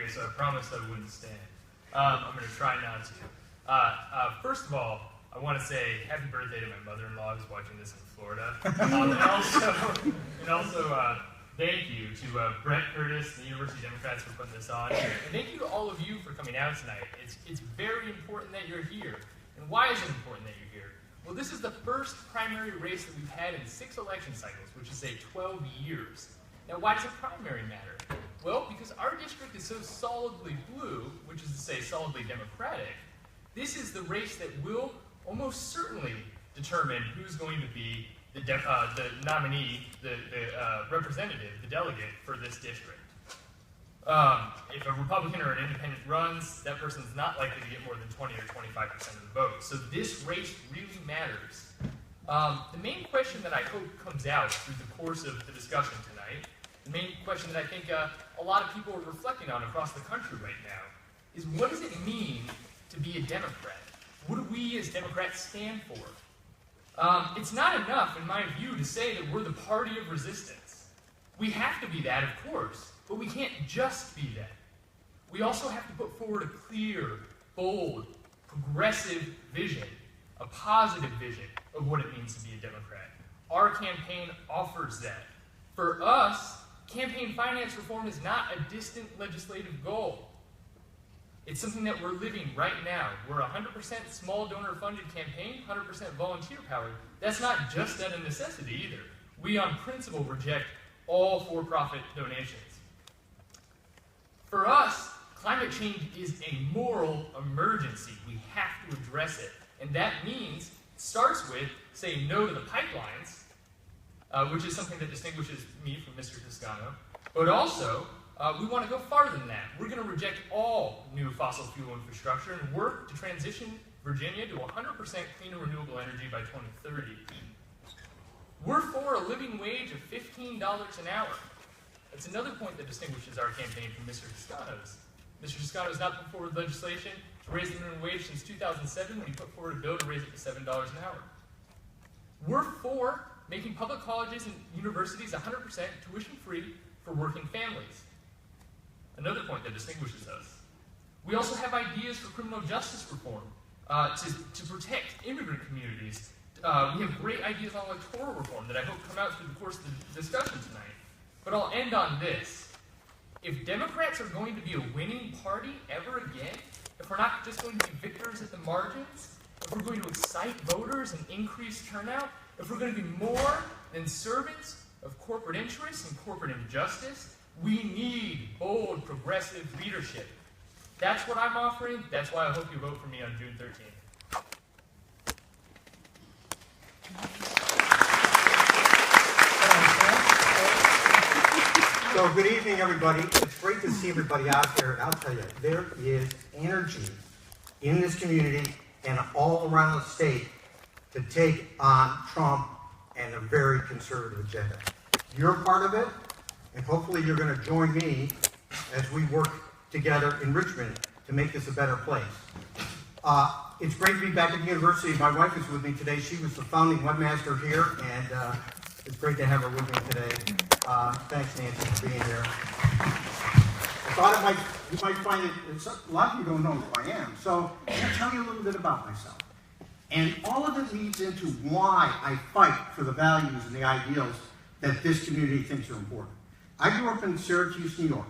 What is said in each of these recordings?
Okay, so I promised I wouldn't stand. I'm going to try not to. First of all, I want to say happy birthday to my mother-in-law who's watching this in Florida. And also thank you to Brett Curtis and the University Democrats for putting this on. And thank you to all of you for coming out tonight. It's very important that you're here. And why is it important that you're here? Well, this is the first primary race that we've had in 6 election cycles, which is, say, 12 years. Now, why does a primary matter? Well, because our district is so solidly blue, which is to say solidly Democratic, this is the race that will almost certainly determine who's going to be the nominee, the representative, the delegate for this district. If a Republican or an independent runs, that person's not likely to get more than 20 or 25% of the vote. So this race really matters. The main question that I hope comes out through the course of the discussion tonight, the main question that I think a lot of people are reflecting on across the country right now, is what does it mean to be a Democrat? What do we as Democrats stand for? It's not enough, in my view, to say that we're the party of resistance. We have to be that, of course, but we can't just be that. We also have to put forward a clear, bold, progressive vision, a positive vision of what it means to be a Democrat. Our campaign offers that. For us, campaign finance reform is not a distant legislative goal. It's something that we're living right now. We're a 100% small donor-funded campaign, 100% volunteer-powered. That's not just out of necessity either. We, on principle, reject all for-profit donations. For us, climate change is a moral emergency. We have to address it. And that means, it starts with saying no to the pipelines, which is something that distinguishes me from Mr. Toscano, but also, we want to go farther than that. We're going to reject all new fossil fuel infrastructure and work to transition Virginia to 100% clean and renewable energy by 2030. We're for a living wage of $15 an hour. That's another point that distinguishes our campaign from Mr. Toscano's. Mr. Toscano has not put forward legislation to raise the minimum wage since 2007 when he put forward a bill to raise it to $7 an hour. We're for making public colleges and universities 100% tuition-free for working families. Another point that distinguishes us. We also have ideas for criminal justice reform to protect immigrant communities. We have great ideas on electoral reform that I hope come out through the course of the discussion tonight. But I'll end on this. If Democrats are going to be a winning party ever again, if we're not just going to be victors at the margins, if we're going to excite voters and increase turnout, if we're going to be more than servants of corporate interests and corporate injustice, we need bold, progressive leadership. That's what I'm offering. That's why I hope you vote for me on June 13th. So good evening, everybody. It's great to see everybody out there. And I'll tell you, there is energy in this community and all around the state to take on Trump and a very conservative agenda. You're part of it. And hopefully you're going to join me as we work together in Richmond to make this a better place. It's great to be back at the university. My wife is with me today. She was the founding webmaster here, and it's great to have her with me today. Thanks, Nancy, for being here. I thought you might find it, a lot of you don't know who I am, so I'm going to tell you a little bit about myself. And all of it leads into why I fight for the values and the ideals that this community thinks are important. I grew up in Syracuse, New York,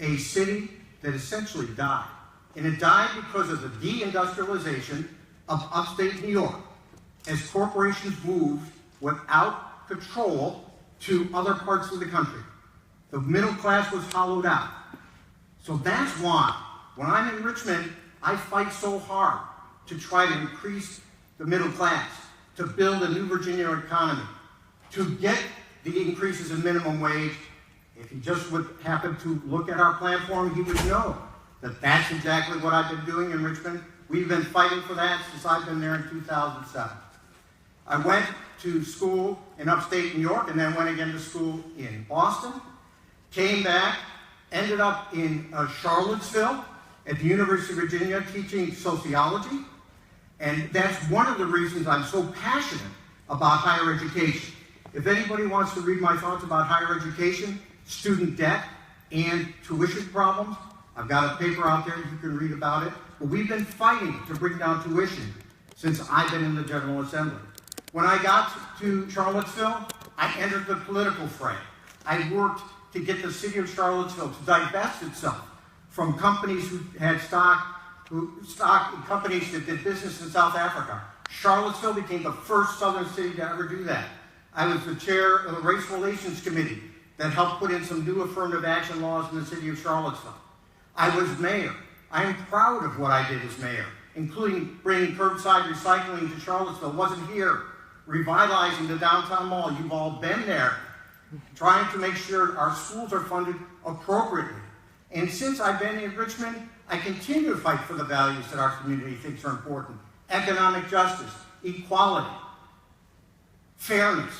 a city that essentially died. And it died because of the deindustrialization of upstate New York as corporations moved without control to other parts of the country. The middle class was hollowed out. So that's why, when I'm in Richmond, I fight so hard to try to increase the middle class, to build a new Virginia economy, to get the increases in minimum wage. If he just would happen to look at our platform, he would know that that's exactly what I've been doing in Richmond. We've been fighting for that since I've been there in 2007. I went to school in upstate New York and then went again to school in Boston, came back, ended up in Charlottesville at the University of Virginia teaching sociology, and that's one of the reasons I'm so passionate about higher education. If anybody wants to read my thoughts about higher education, student debt, and tuition problems. I've got a paper out there, you can read about it. But we've been fighting to bring down tuition since I've been in the General Assembly. When I got to Charlottesville, I entered the political fray. I worked to get the city of Charlottesville to divest itself from companies who had stock in companies that did business in South Africa. Charlottesville became the first southern city to ever do that. I was the chair of the Race Relations Committee that helped put in some new affirmative action laws in the city of Charlottesville. I was mayor. I am proud of what I did as mayor, including bringing curbside recycling to Charlottesville. It wasn't here. Revitalizing the downtown mall. You've all been there. Trying to make sure our schools are funded appropriately. And since I've been in Richmond, I continue to fight for the values that our community thinks are important. Economic justice, equality, fairness.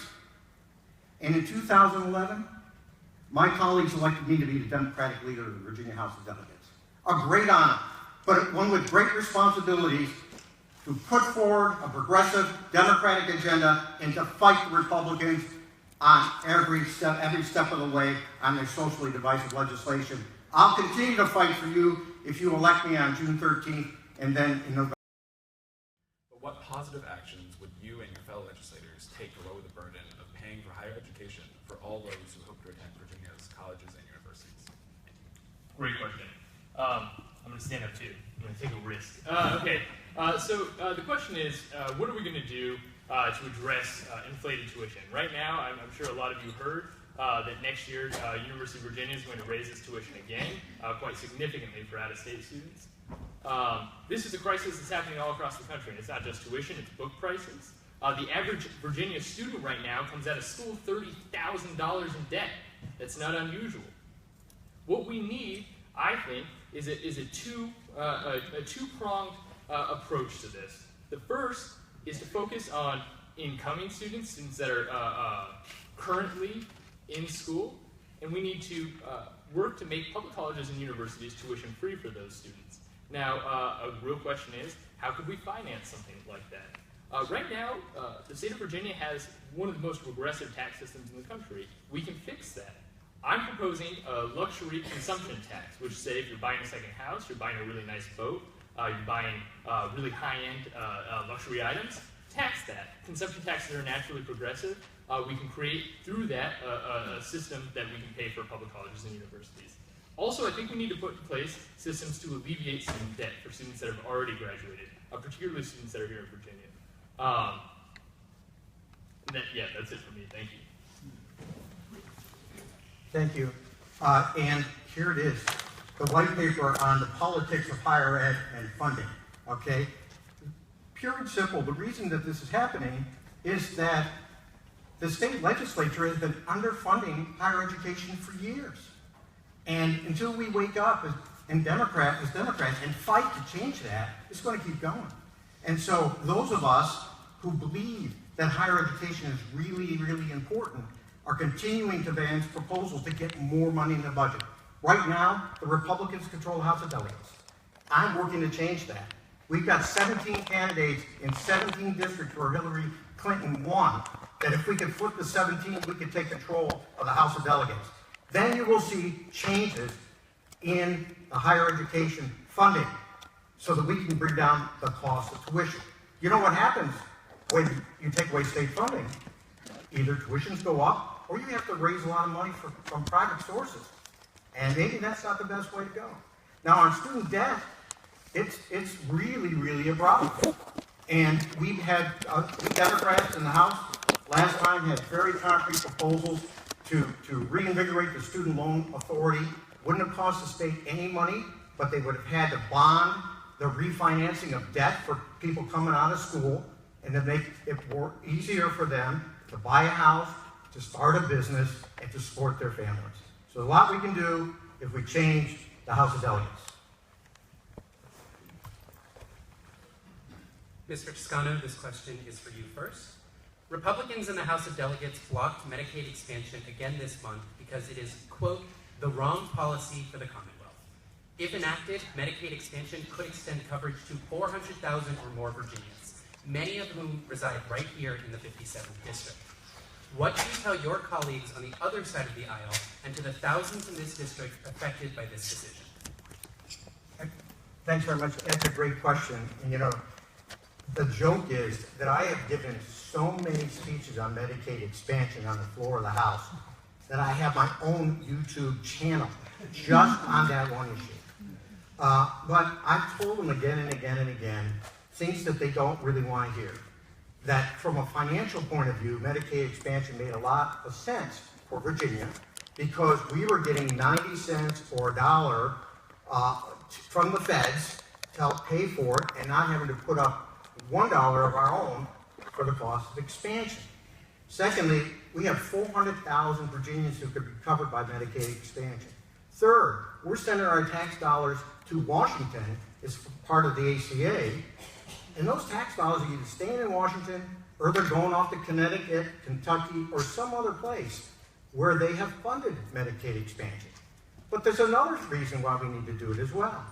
And in 2011, my colleagues elected me to be the Democratic leader of the Virginia House of Delegates. A great honor, but one with great responsibilities to put forward a progressive Democratic agenda and to fight the Republicans on every step of the way on their socially divisive legislation. I'll continue to fight for you if you elect me on June 13th and then in November. But what positive actions would you and your fellow legislators take to lower the burden of paying for higher education for all those who hope to attend Virginia's colleges and universities? Great question. I'm going to stand up too. I'm going to take a risk. So the question is, what are we going to do to address inflated tuition? Right now, I'm sure a lot of you heard that next year, University of Virginia is going to raise its tuition again, quite significantly for out-of-state students. This is a crisis that's happening all across the country, and it's not just tuition, it's book prices. The average Virginia student right now comes out of school $30,000 in debt. That's not unusual. What we need, I think, is a two-pronged approach to this. The first is to focus on incoming students that are currently in school, and we need to work to make public colleges and universities tuition-free for those students. Now, a real question is, how could we finance something like that? Right now, the state of Virginia has one of the most regressive tax systems in the country. We can fix that. I'm proposing a luxury consumption tax, which say if you're buying a second house, you're buying a really nice boat, you're buying really high-end luxury items, tax that. Consumption taxes are naturally progressive. We can create, through that, a system that we can pay for public colleges and universities. Also, I think we need to put in place systems to alleviate student debt for students that have already graduated, particularly students that are here in Virginia. That's it for me. Thank you. Thank you. And here it is, the white paper on the politics of higher ed and funding, okay? Pure and simple, the reason that this is happening is that the state legislature has been underfunding higher education for years. And until we wake up as Democrats and fight to change that, it's going to keep going. And so those of us who believe that higher education is really, really important are continuing to advance proposals to get more money in the budget. Right now, the Republicans control the House of Delegates. I'm working to change that. We've got 17 candidates in 17 districts where Hillary Clinton won, that if we could flip the 17, we could take control of the House of Delegates. Then you will see changes in the higher education funding so that we can bring down the cost of tuition. You know what happens when you take away state funding? Either tuitions go up or you have to raise a lot of money from private sources. And maybe that's not the best way to go. Now on student debt, it's really, really a problem. And we've had Democrats in the House last time had very concrete proposals to reinvigorate the student loan authority. Wouldn't have cost the state any money, but they would have had to bond the refinancing of debt for people coming out of school and to make it more easier for them to buy a house, to start a business, and to support their families. So there's a lot we can do if we change the House of Delegates. Mr. Toscano, this question is for you first. Republicans in the House of Delegates blocked Medicaid expansion again this month because it is, quote, the wrong policy for the Commonwealth. If enacted, Medicaid expansion could extend coverage to 400,000 or more Virginians, many of whom reside right here in the 57th district. What do you tell your colleagues on the other side of the aisle and to the thousands in this district affected by this decision? Thanks very much. That's a great question. And the joke is that I have given so many speeches on Medicaid expansion on the floor of the House that I have my own YouTube channel just on that one issue. But I've told them again and again and again things that they don't really want to hear. That from a financial point of view, Medicaid expansion made a lot of sense for Virginia because we were getting 90 cents or a dollar from the feds to help pay for it and not having to put up $1 of our own for the cost of expansion. Secondly, we have 400,000 Virginians who could be covered by Medicaid expansion. Third, we're sending our tax dollars to Washington as part of the ACA, and those tax dollars are either staying in Washington or they're going off to Connecticut, Kentucky, or some other place where they have funded Medicaid expansion. But there's another reason why we need to do it as well.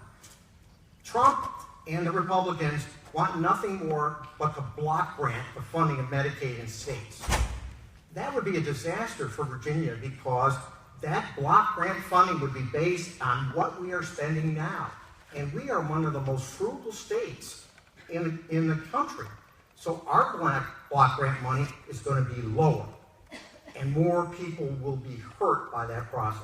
Trump and the Republicans want nothing more but to block grant the funding of Medicaid in states. That would be a disaster for Virginia because that block grant funding would be based on what we are spending now. And we are one of the most frugal states in the country. So our block grant money is going to be lower. And more people will be hurt by that process.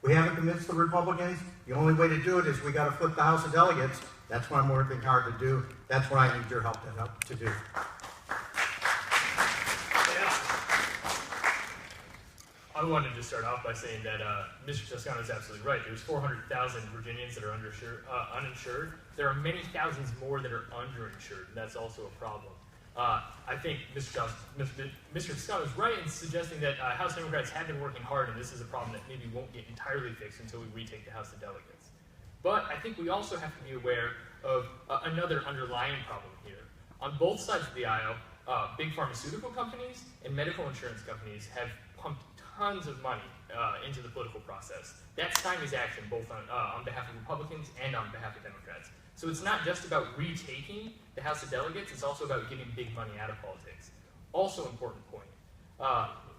We haven't convinced the Republicans. The only way to do it is we got to flip the House of Delegates. That's what I'm working hard to do. That's what I need your help to do. I wanted to start off by saying that Mr. Toscano is absolutely right. There's 400,000 Virginians that are uninsured. There are many thousands more that are underinsured, and that's also a problem. I think Mr. Toscano is right in suggesting that House Democrats have been working hard, and this is a problem that maybe won't get entirely fixed until we retake the House of Delegates. But I think we also have to be aware of another underlying problem here. On both sides of the aisle, big pharmaceutical companies and medical insurance companies have pumped tons of money into the political process. That's stymies action, both on behalf of Republicans and on behalf of Democrats. So it's not just about retaking the House of Delegates, it's also about getting big money out of politics. Also important point.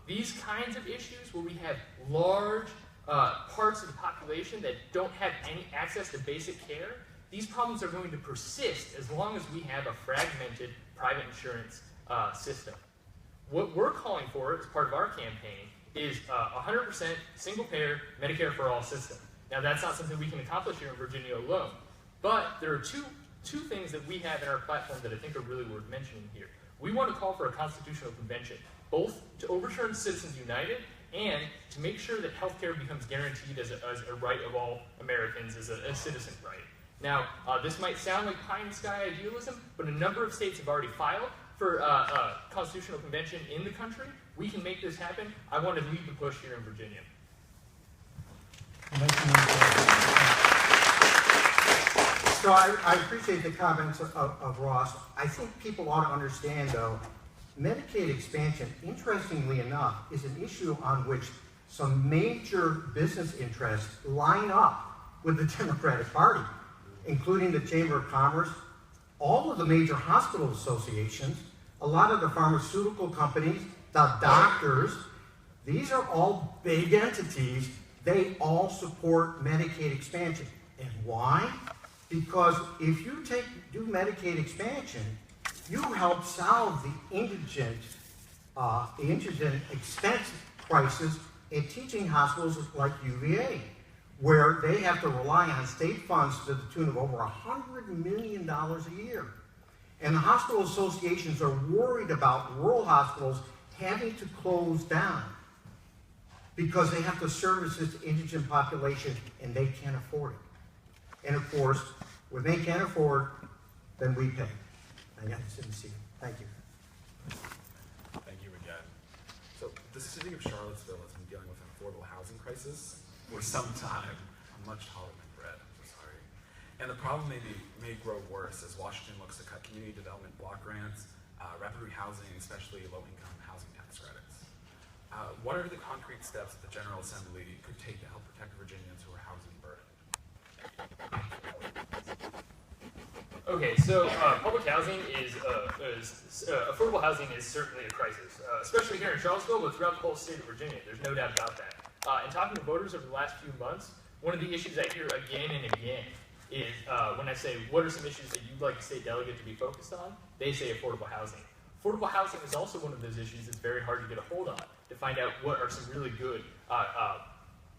These kinds of issues where we have large parts of the population that don't have any access to basic care, these problems are going to persist as long as we have a fragmented private insurance system. What we're calling for as part of our campaign is 100% single-payer Medicare for all system. Now that's not something we can accomplish here in Virginia alone, but there are two things that we have in our platform that I think are really worth mentioning here. We want to call for a constitutional convention, both to overturn Citizens United and to make sure that healthcare becomes guaranteed as a right of all Americans, as a citizen right. Now, this might sound like pie-in-the-sky idealism, but a number of states have already filed for a constitutional convention in the country. We can make this happen. I want to lead the push here in Virginia. So I appreciate the comments of Ross. I think people ought to understand, though, Medicaid expansion, interestingly enough, is an issue on which some major business interests line up with the Democratic Party, including the Chamber of Commerce, all of the major hospital associations, a lot of the pharmaceutical companies, the doctors. These are all big entities. They all support Medicaid expansion. And why? Because if you do Medicaid expansion, you help solve the indigent expense crisis in teaching hospitals like UVA, where they have to rely on state funds to the tune of over $100 million a year. And the hospital associations are worried about rural hospitals having to close down because they have to service this indigent population and they can't afford it. And of course, when they can't afford, then we pay. I got to sit and see. Thank you. Thank you again. So the city of Charlottesville has been dealing with an affordable housing crisis for some time, much taller than bread. I'm so sorry. And the problem may grow worse as Washington looks to cut community development block grants, rapid rehousing, especially low-income housing tax credits. What are the concrete steps that the General Assembly could take to help protect Virginians who are housing burdened? Okay, so public housing affordable housing is certainly a crisis, especially here in Charlottesville, but throughout the whole state of Virginia. There's no doubt about that. In talking to voters over the last few months, one of the issues I hear again and again is when I say, what are some issues that you'd like a state delegate to be focused on? They say affordable housing. Affordable housing is also one of those issues that's very hard to get a hold on, to find out what are some really good,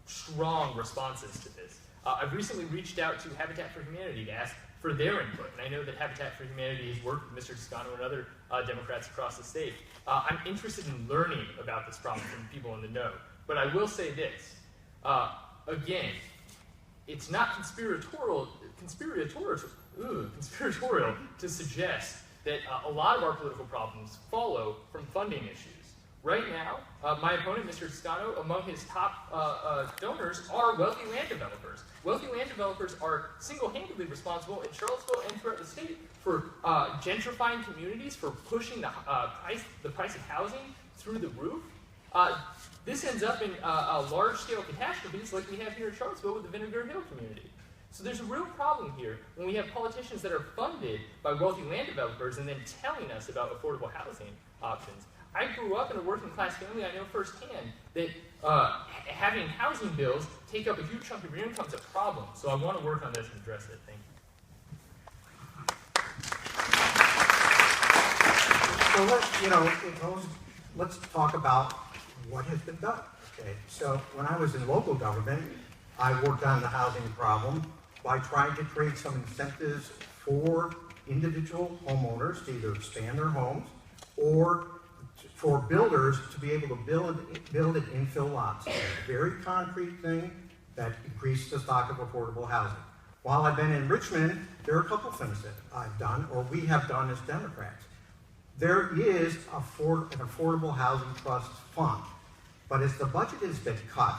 strong responses to this. I've recently reached out to Habitat for Humanity to ask for their input, and I know that Habitat for Humanity has worked with Mr. Toscano and other Democrats across the state. I'm interested in learning about this problem from people in the know, but I will say this. Again, it's not conspiratorial to suggest that a lot of our political problems follow from funding issues. Right now, my opponent, Mr. Toscano, among his top donors are wealthy land developers. Wealthy land developers are single-handedly responsible in Charlottesville and throughout the state for gentrifying communities, for pushing the price of housing through the roof. This ends up in large-scale catastrophes like we have here in Charlottesville with the Vinegar Hill community. So there's a real problem here when we have politicians that are funded by wealthy land developers and then telling us about affordable housing options. I grew up in a working-class family. I know firsthand that having housing bills take up a huge chunk of your income is a problem. So I want to work on this and address it. Thank So let's talk about what has been done. Okay. So when I was in local government, I worked on the housing problem by trying to create some incentives for individual homeowners to either expand their homes or for builders to be able to build in infill lots. A very concrete thing that increased the stock of affordable housing. While I've been in Richmond, there are a couple things that I've done, or we have done as Democrats. There is an affordable housing trust fund, but as the budget has been cut,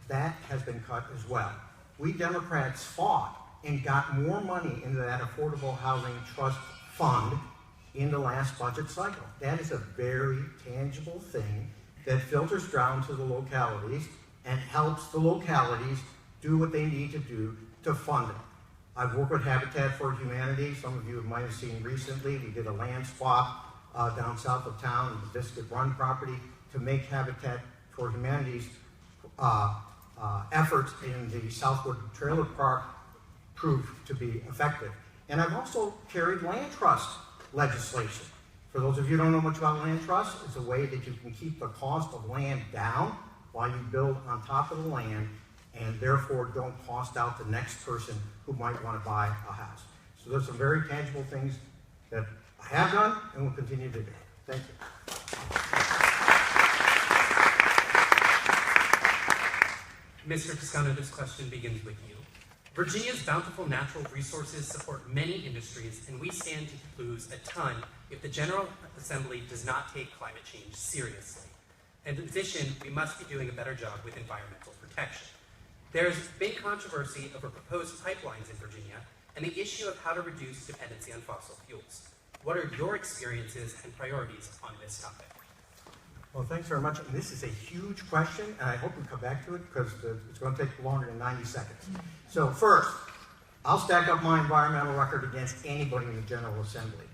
that has been cut as well. We Democrats fought and got more money into that affordable housing trust fund in the last budget cycle. That is a very tangible thing that filters down to the localities and helps the localities do what they need to do to fund it. I've worked with Habitat for Humanity. Some of you might have seen recently, we did a land swap down south of town in the Biscuit Run property to make Habitat for Humanity's efforts in the Southwood Trailer Park prove to be effective. And I've also carried land trust legislation. For those of you who don't know much about land trust, it's a way that you can keep the cost of land down while you build on top of the land and therefore don't cost out the next person who might want to buy a house. So there's some very tangible things that I have done and will continue to do. Thank you. Mr. Toscano, this question begins with you. Virginia's bountiful natural resources support many industries, and we stand to lose a ton if the General Assembly does not take climate change seriously. In addition, we must be doing a better job with environmental protection. There's been controversy over proposed pipelines in Virginia and the issue of how to reduce dependency on fossil fuels. What are your experiences and priorities on this topic? Well, thanks very much. And this is a huge question, and I hope we come back to it because it's going to take longer than 90 seconds. So first, I'll stack up my environmental record against anybody in the General Assembly.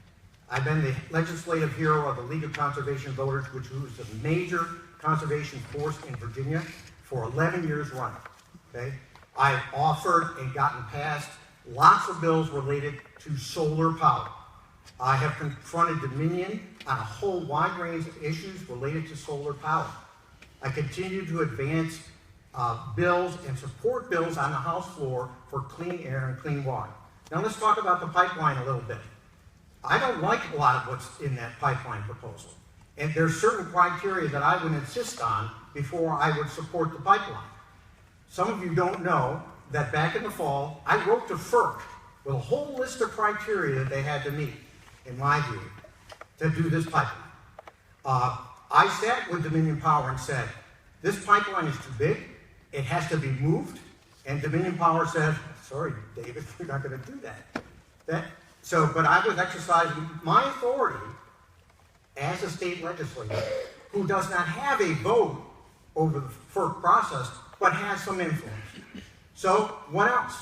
I've been the legislative hero of the League of Conservation Voters, which was a major conservation force in Virginia for 11 years running. Okay? I've offered and gotten passed lots of bills related to solar power. I have confronted Dominion on a whole wide range of issues related to solar power. I continue to advance bills and support bills on the House floor for clean air and clean water. Now let's talk about the pipeline a little bit. I don't like a lot of what's in that pipeline proposal. And there's certain criteria that I would insist on before I would support the pipeline. Some of you don't know that back in the fall, I wrote to FERC with a whole list of criteria that they had to meet, in my view, to do this pipeline. I sat with Dominion Power and said, this pipeline is too big, it has to be moved, and Dominion Power said, sorry, David, we're not going to do that. But I was exercising my authority as a state legislator who does not have a vote over the FERC process, but has some influence. So what else?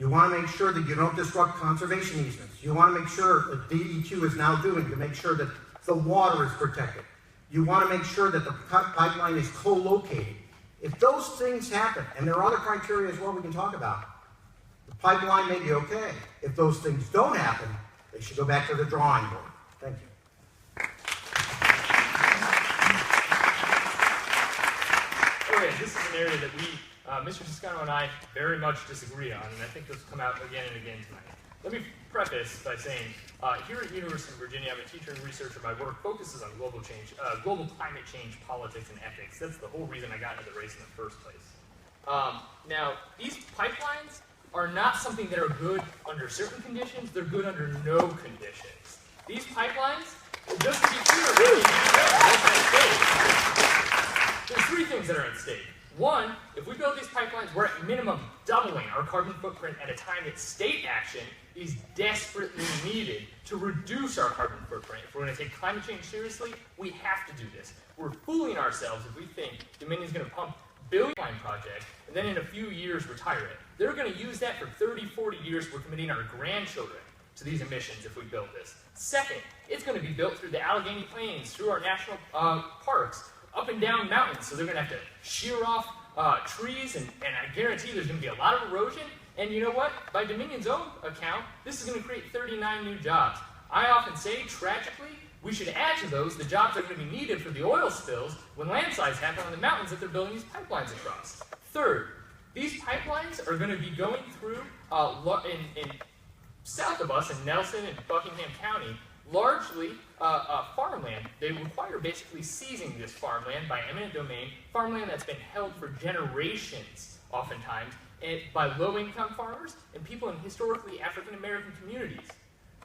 You want to make sure that you don't disrupt conservation easements. You want to make sure that DEQ is now doing to make sure that the water is protected. You want to make sure that the pipeline is co-located. If those things happen, and there are other criteria as well we can talk about, the pipeline may be okay. If those things don't happen, they should go back to the drawing board. Thank you. Okay, this is an area that we, Mr. Toscano and I, very much disagree on, and I think this will come out again and again tonight. Let me preface by saying, here at University of Virginia, I'm a teacher and researcher. My work focuses on global climate change, politics, and ethics. That's the whole reason I got into the race in the first place. Now, these pipelines are not something that are good under certain conditions. They're good under no conditions. These pipelines, just to be clear, there's three things that are at stake. One, if we build these pipelines, we're at minimum doubling our carbon footprint at a time that state action is desperately needed to reduce our carbon footprint. If we're going to take climate change seriously, we have to do this. We're fooling ourselves if we think Dominion's going to pump billion project and then in a few years retire it. They're going to use that for 30, 40 years. We're committing our grandchildren to these emissions if we build this. Second, it's going to be built through the Allegheny Plains, through our national parks, up and down mountains. So they're going to have to shear off trees, and I guarantee there's going to be a lot of erosion. And you know what? By Dominion's own account, this is going to create 39 new jobs. I often say, tragically, we should add to those the jobs that are going to be needed for the oil spills when landslides happen on the mountains that they're building these pipelines across. Third, these pipelines are going to be going through, in south of us, in Nelson and Buckingham County, largely farmland. They require basically seizing this farmland by eminent domain, farmland that's been held for generations, oftentimes, by low-income farmers and people in historically African-American communities.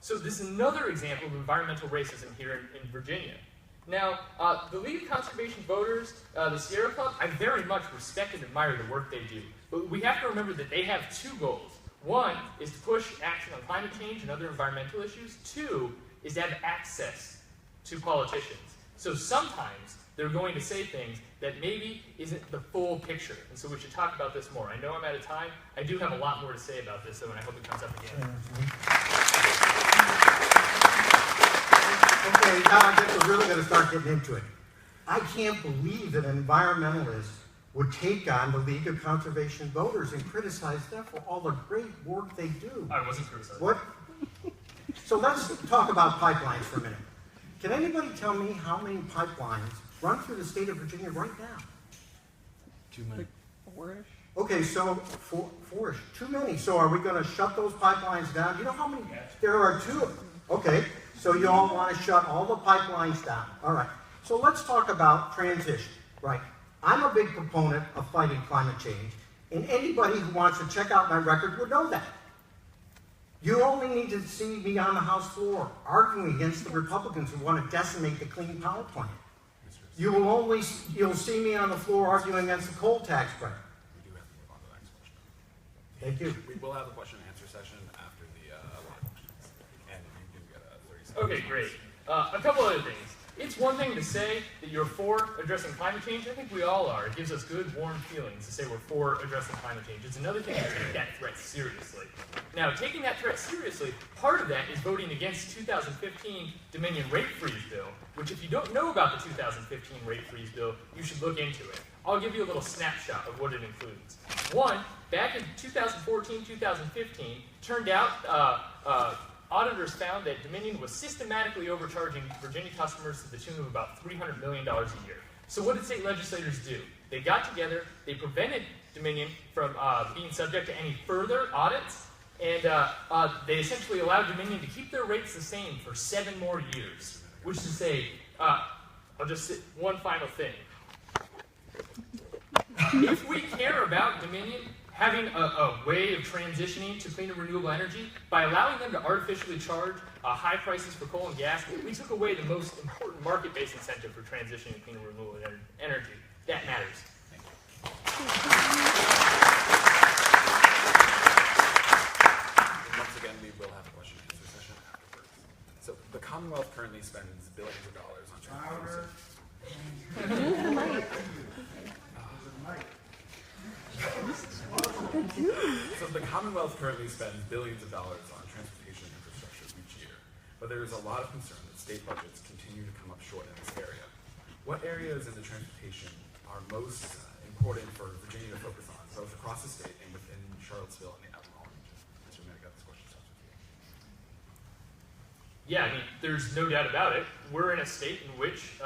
So this is another example of environmental racism here in Virginia. Now, the League of Conservation Voters, the Sierra Club, I very much respect and admire the work they do. But we have to remember that they have two goals. One is to push action on climate change and other environmental issues. Two is to have access to politicians. So sometimes they're going to say things that maybe isn't the full picture. And so we should talk about this more. I know I'm out of time. I do have a lot more to say about this, though, and I hope it comes up again. Okay, now I guess we're really going to start getting into it. I can't believe that environmentalists would take on the League of Conservation Voters and criticize them for all the great work they do. I wasn't criticizing. What? So let's talk about pipelines for a minute. Can anybody tell me how many pipelines run through the state of Virginia right now? Too many. Like four-ish? Okay, so four-ish. Too many. So are we going to shut those pipelines down? You know how many? There are two. Okay, so you all want to shut all the pipelines down. All right. So let's talk about transition, right? I'm a big proponent of fighting climate change, and anybody who wants to check out my record would know that. You only need to see me on the House floor arguing against the Republicans who want to decimate the clean power plant. You'll see me on the floor arguing against the coal tax credit. We do have to move on to the next question. Thank you. We will have a question and answer session after the live questions. And you do get a 30 seconds. Okay, great. A couple other things. It's one thing to say that you're for addressing climate change. I think we all are. It gives us good, warm feelings to say we're for addressing climate change. It's another thing to take that threat seriously. Now, taking that threat seriously, part of that is voting against the 2015 Dominion rate freeze bill, which if you don't know about the 2015 rate freeze bill, you should look into it. I'll give you a little snapshot of what it includes. One, back in 2014, 2015, turned out auditors found that Dominion was systematically overcharging Virginia customers to the tune of about $300 million a year. So what did state legislators do? They got together, they prevented Dominion from being subject to any further audits, and they essentially allowed Dominion to keep their rates the same for 7 more years. Which is to say, I'll just say one final thing. If we care about Dominion having a way of transitioning to clean and renewable energy, by allowing them to artificially charge high prices for coal and gas, we took away the most important market-based incentive for transitioning to clean and renewable energy. That matters. Once again, we will have a question and answer session afterwards. So the Commonwealth currently spends billions of dollars on transportation. So the Commonwealth currently spends billions of dollars on transportation infrastructure each year, but there is a lot of concern that state budgets continue to come up short in this area. What areas in the transportation are most important for Virginia to focus on, both across the state and within Charlottesville and the Nau Hall region? Mr. Mittiga, this question starts with you. Yeah, I mean, there's no doubt about it. We're in a state in which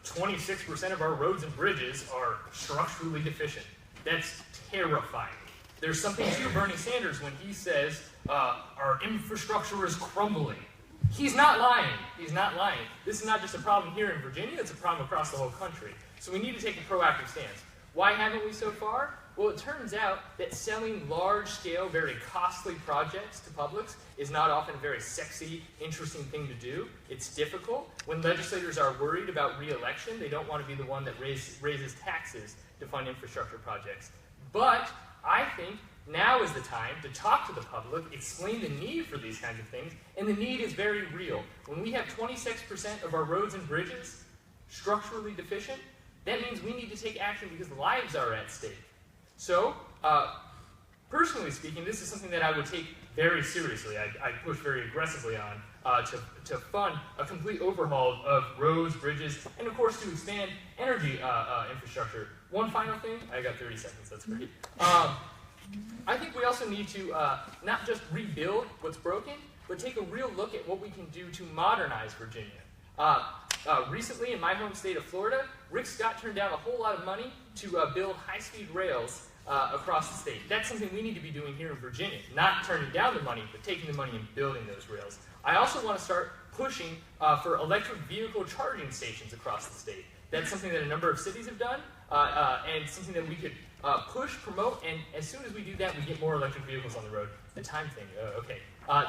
26% of our roads and bridges are structurally deficient. That's terrifying. There's something to Bernie Sanders when he says our infrastructure is crumbling. He's not lying. He's not lying. This is not just a problem here in Virginia, it's a problem across the whole country. So we need to take a proactive stance. Why haven't we so far? Well, it turns out that selling large-scale, very costly projects to publics is not often a very sexy, interesting thing to do. It's difficult. When legislators are worried about re-election, they don't want to be the one that raises taxes to fund infrastructure projects. But I think now is the time to talk to the public, explain the need for these kinds of things, and the need is very real. When we have 26% of our roads and bridges structurally deficient, that means we need to take action because lives are at stake. So, personally speaking, this is something that I would take very seriously. I push very aggressively on to fund a complete overhaul of roads, bridges, and of course to expand energy infrastructure. One final thing, I got 30 seconds, that's great. I think we also need to not just rebuild what's broken, but take a real look at what we can do to modernize Virginia. Recently, in my home state of Florida, Rick Scott turned down a whole lot of money to build high-speed rails across the state. That's something we need to be doing here in Virginia, not turning down the money, but taking the money and building those rails. I also want to start pushing for electric vehicle charging stations across the state. That's something that a number of cities have done, and something that we could push, promote, and as soon as we do that, we get more electric vehicles on the road. The time thing, okay.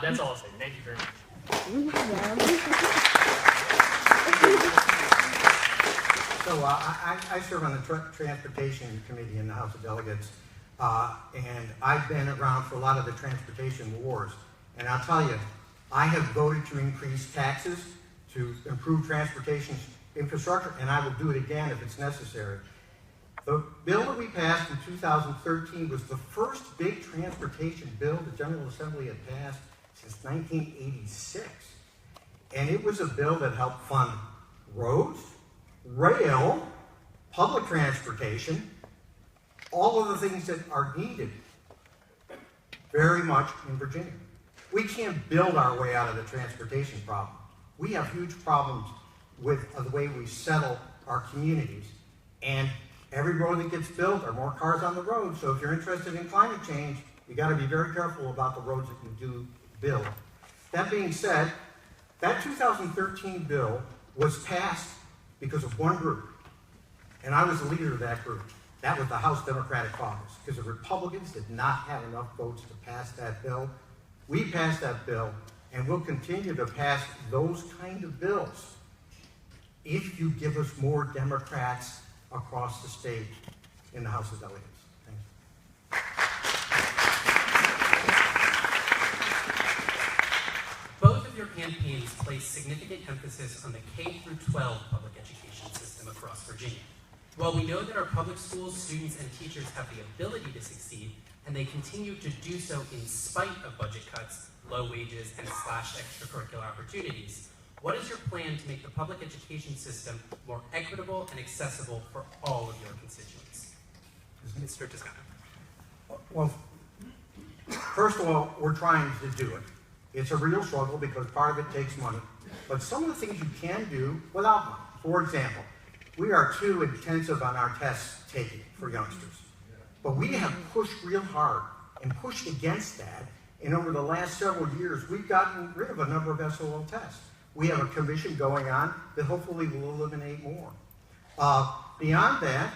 That's all I'll say. Thank you very much. So I serve on the Transportation Committee in the House of Delegates, and I've been around for a lot of the transportation wars. And I'll tell you, I have voted to increase taxes to improve transportation infrastructure, and I will do it again if it's necessary. The bill that we passed in 2013 was the first big transportation bill the General Assembly had passed since 1986. And it was a bill that helped fund roads, rail, public transportation, all of the things that are needed very much in Virginia. We can't build our way out of the transportation problem. We have huge problems with the way we settle our communities. And every road that gets built are more cars on the road. So if you're interested in climate change, you got to be very careful about the roads that you do build. That being said, that 2013 bill was passed because of one group. And I was the leader of that group. That was the House Democratic Caucus, because the Republicans did not have enough votes to pass that bill. We passed that bill, and we'll continue to pass those kind of bills if you give us more Democrats across the state in the House of Delegates. Thank you. Both of your campaigns place significant emphasis on the K-12 public education system across Virginia. While we know that our public schools, students, and teachers have the ability to succeed, and they continue to do so in spite of budget cuts, low wages, and slashed extracurricular opportunities, what is your plan to make the public education system more equitable and accessible for all of your constituents? Mr. Toscano. Well, first of all, we're trying to do it. It's a real struggle because part of it takes money. But some of the things you can do without money. For example, we are too intensive on our test taking for youngsters. But we have pushed real hard and pushed against that. And over the last several years, we've gotten rid of a number of SOL tests. We have a commission going on that hopefully will eliminate more. Beyond that,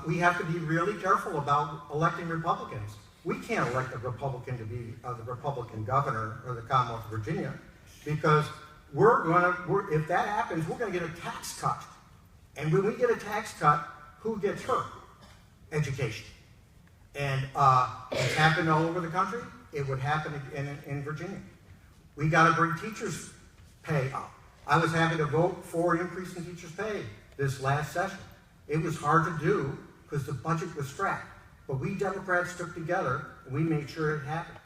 we have to be really careful about electing Republicans. We can't elect a Republican to be the Republican governor of the Commonwealth of Virginia because if that happens, we're going to get a tax cut. And when we get a tax cut, who gets hurt? Education. And it's happened all over the country. It would happen in Virginia. We got to bring teachers' pay up. I was happy to vote for an increase in teachers' pay this last session. It was hard to do because the budget was strapped. but we Democrats took together and we made sure it happened.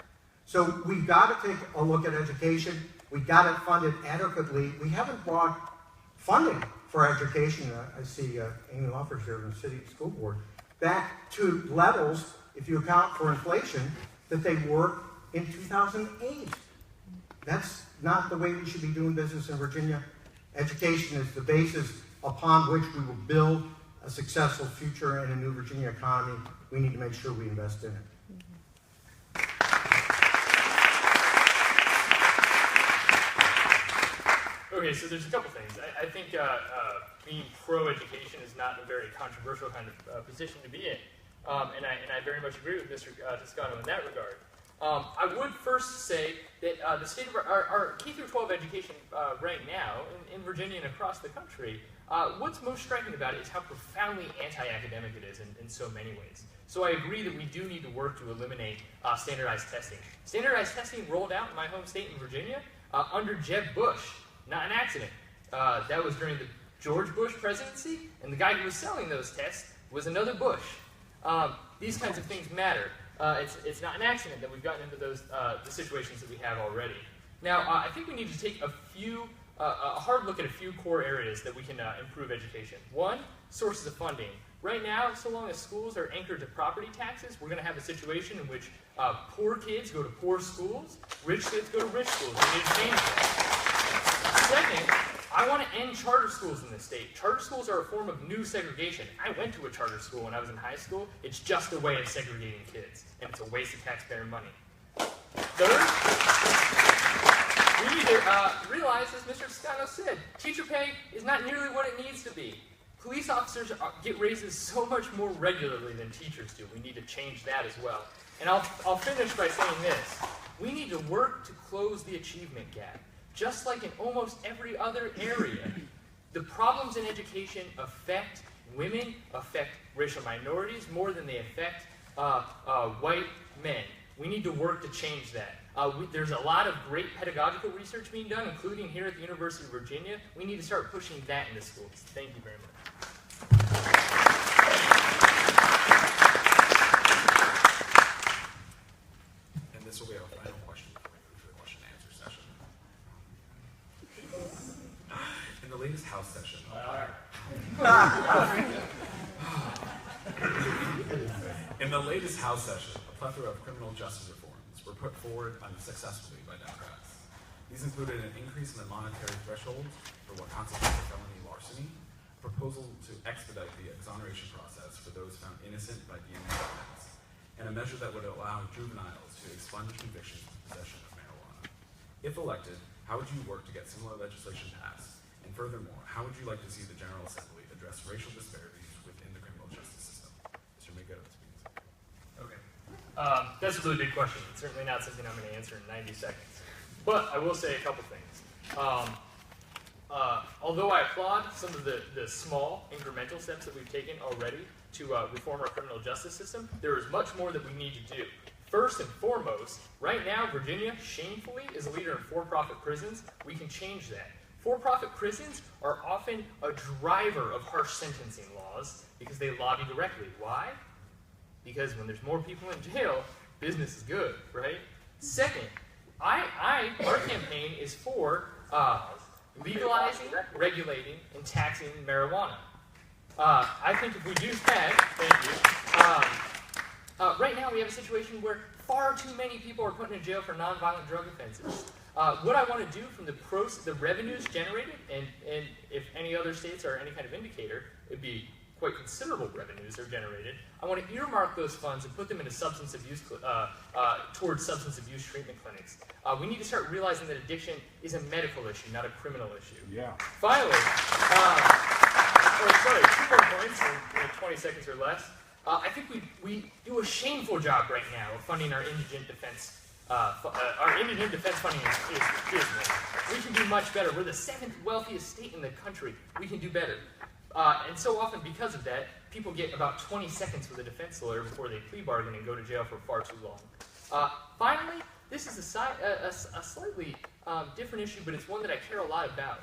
So we've got to take a look at education. We've got to fund it adequately. We haven't brought funding for education, I see Amy Luffers here from the City School Board, back to levels, if you account for inflation, that they were in 2008. That's not the way we should be doing business in Virginia. Education is the basis upon which we will build a successful future and a new Virginia economy. We need to make sure we invest in it. Okay, so there's a couple things. I think being pro-education is not a very controversial kind of position to be in, and I very much agree with Mr. Toscano in that regard. I would first say that the state of our K-12 education right now in Virginia and across the country, what's most striking about it is how profoundly anti-academic it is in so many ways. So I agree that we do need to work to eliminate standardized testing. Standardized testing rolled out in my home state in Virginia under Jeb Bush. Not an accident. That was during the George Bush presidency, and the guy who was selling those tests was another Bush. These kinds of things matter. It's not an accident that we've gotten into those the situations that we have already. Now, I think we need to take a hard look at a few core areas that we can improve education. One, sources of funding. Right now, so long as schools are anchored to property taxes, we're going to have a situation in which poor kids go to poor schools, rich kids go to rich schools. We need to change that. Second, I want to end charter schools in this state. Charter schools are a form of new segregation. I went to a charter school when I was in high school. It's just a way of segregating kids, and it's a waste of taxpayer money. Third, we need to realize, as Mr. Toscano said, teacher pay is not nearly what it needs to be. Police officers get raises so much more regularly than teachers do. We need to change that as well. And I'll finish by saying this. We need to work to close the achievement gap. Just like in almost every other area, the problems in education affect women, affect racial minorities more than they affect white men. We need to work to change that. There's a lot of great pedagogical research being done, including here at the University of Virginia. We need to start pushing that into schools. Thank you very much. And this will be our final question before we move to the question and answer session. In the latest House session, a plethora of criminal justice reforms were put forward successfully by Democrats. These included an increase in the monetary threshold for what constitutes a felony larceny, a proposal to expedite the exoneration process for those found innocent by DNA evidence, and a measure that would allow juveniles to expunge convictions for possession of marijuana. If elected, how would you work to get similar legislation passed? And furthermore, how would you like to see the General Assembly address racial disparities within the criminal justice system? Mr. Mittiga, Okay. That's a really big question. It's certainly not something I'm going to answer in 90 seconds. But I will say a couple things. Although I applaud some of the small, incremental steps that we've taken already to reform our criminal justice system, there is much more that we need to do. First and foremost, right now, Virginia, shamefully, is a leader in for-profit prisons. We can change that. For-profit prisons are often a driver of harsh sentencing laws because they lobby directly. Why? Because when there's more people in jail, business is good, right? Second, our campaign is for legalizing, regulating, and taxing marijuana. I think if we do that, thank you, right now we have a situation where far too many people are put in jail for nonviolent drug offenses. What I want to do from the revenues generated, and if any other states are any kind of indicator, it'd be quite considerable revenues are generated. I want to earmark those funds and put them into substance abuse, towards substance abuse treatment clinics. We need to start realizing that addiction is a medical issue, not a criminal issue. Yeah. Finally, two more points in 20 seconds or less. I think we do a shameful job right now of funding our indigent defense. Our indigent defense funding is dismal. We can do much better. We're the 7th wealthiest state in the country. We can do better. And so often, because of that, people get about 20 seconds with a defense lawyer before they plea bargain and go to jail for far too long. Finally, this is a slightly different issue, but it's one that I care a lot about.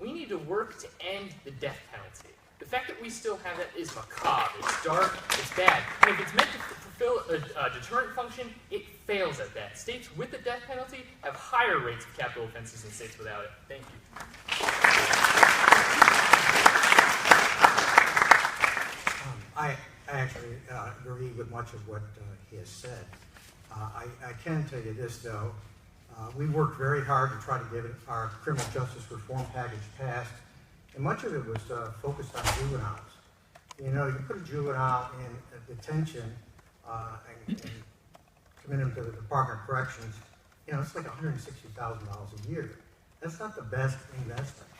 We need to work to end the death penalty. The fact that we still have that is macabre, it's dark, it's bad. And if it's meant to fulfill a deterrent function, it fails at that. States with the death penalty have higher rates of capital offenses than states without it. Thank you. I actually agree with much of what he has said. I can tell you this, though. We worked very hard to try to get our criminal justice reform package passed, and much of it was focused on juveniles. You know, you put a juvenile in detention and commit him to the Department of Corrections, you know, it's like $160,000 a year. That's not the best investment.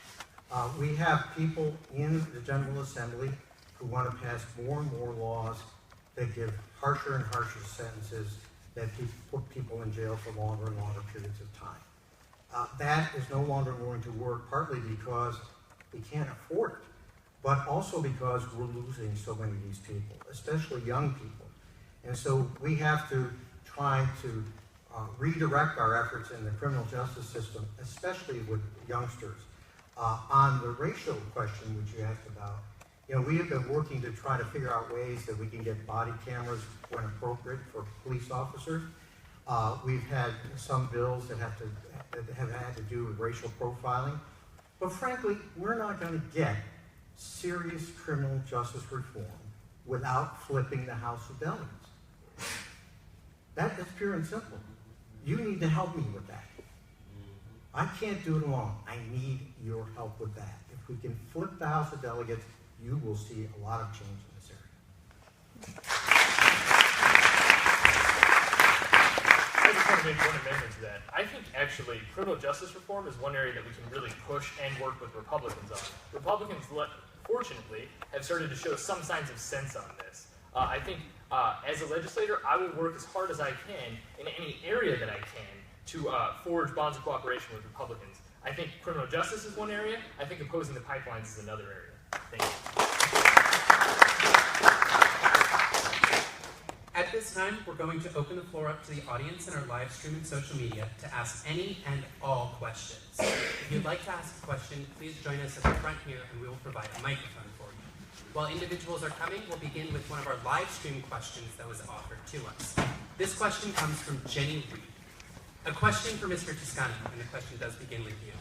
We have people in the General Assembly who want to pass more and more laws that give harsher and harsher sentences that put people in jail for longer and longer periods of time. That is no longer going to work, partly because we can't afford it, but also because we're losing so many of these people, especially young people. And so we have to try to redirect our efforts in the criminal justice system, especially with youngsters. On the racial question which you asked about, you know, we have been working to try to figure out ways that we can get body cameras when appropriate for police officers. We've had some bills that have had to do with racial profiling. But frankly, we're not going to get serious criminal justice reform without flipping the House of Delegates. That is pure and simple. You need to help me with that. I can't do it alone. I need your help with that. If we can flip the House of Delegates, you will see a lot of change in this area. I just want to make one amendment to that. I think actually criminal justice reform is one area that we can really push and work with Republicans on. Republicans, fortunately, have started to show some signs of sense on this. I think as a legislator, I will work as hard as I can in any area that I can to forge bonds of cooperation with Republicans. I think criminal justice is one area. I think opposing the pipelines is another area. Thank you. At this time, we're going to open the floor up to the audience in our live stream and social media to ask any and all questions. If you'd like to ask a question, please join us at the front here and we will provide a microphone for you. While individuals are coming, we'll begin with one of our live stream questions that was offered to us. This question comes from Jenny Reed. A question for Mr. Toscano, and the question does begin with you.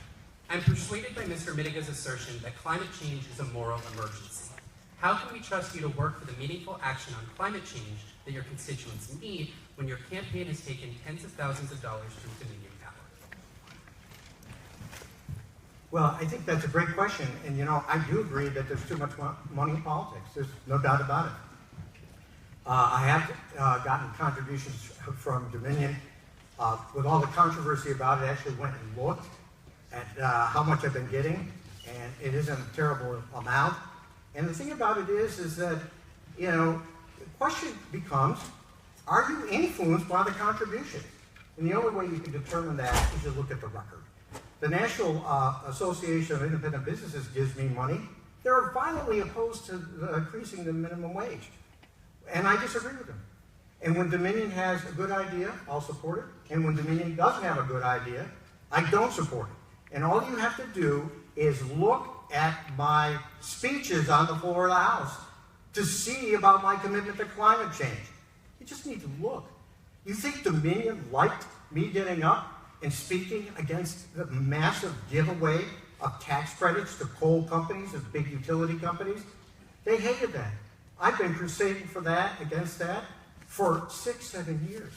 I'm persuaded by Mr. Mittiga's assertion that climate change is a moral emergency. How can we trust you to work for the meaningful action on climate change that your constituents need when your campaign has taken tens of thousands of dollars from Dominion Power? Well, I think that's a great question. And, you know, I do agree that there's too much money in politics. There's no doubt about it. I have gotten contributions from Dominion. With all the controversy about it, I actually went and looked at how much I've been getting, and it isn't a terrible amount. And the thing about it is that, you know, the question becomes, are you influenced by the contribution? And the only way you can determine that is to look at the record. The National Association of Independent Businesses gives me money. They're violently opposed to increasing the minimum wage. And I disagree with them. And when Dominion has a good idea, I'll support it. And when Dominion doesn't have a good idea, I don't support it. And all you have to do is look at my speeches on the floor of the House to see about my commitment to climate change. You just need to look. You think Dominion liked me getting up and speaking against the massive giveaway of tax credits to coal companies and big utility companies? They hated that. I've been crusading for that, against that, for 6-7 years.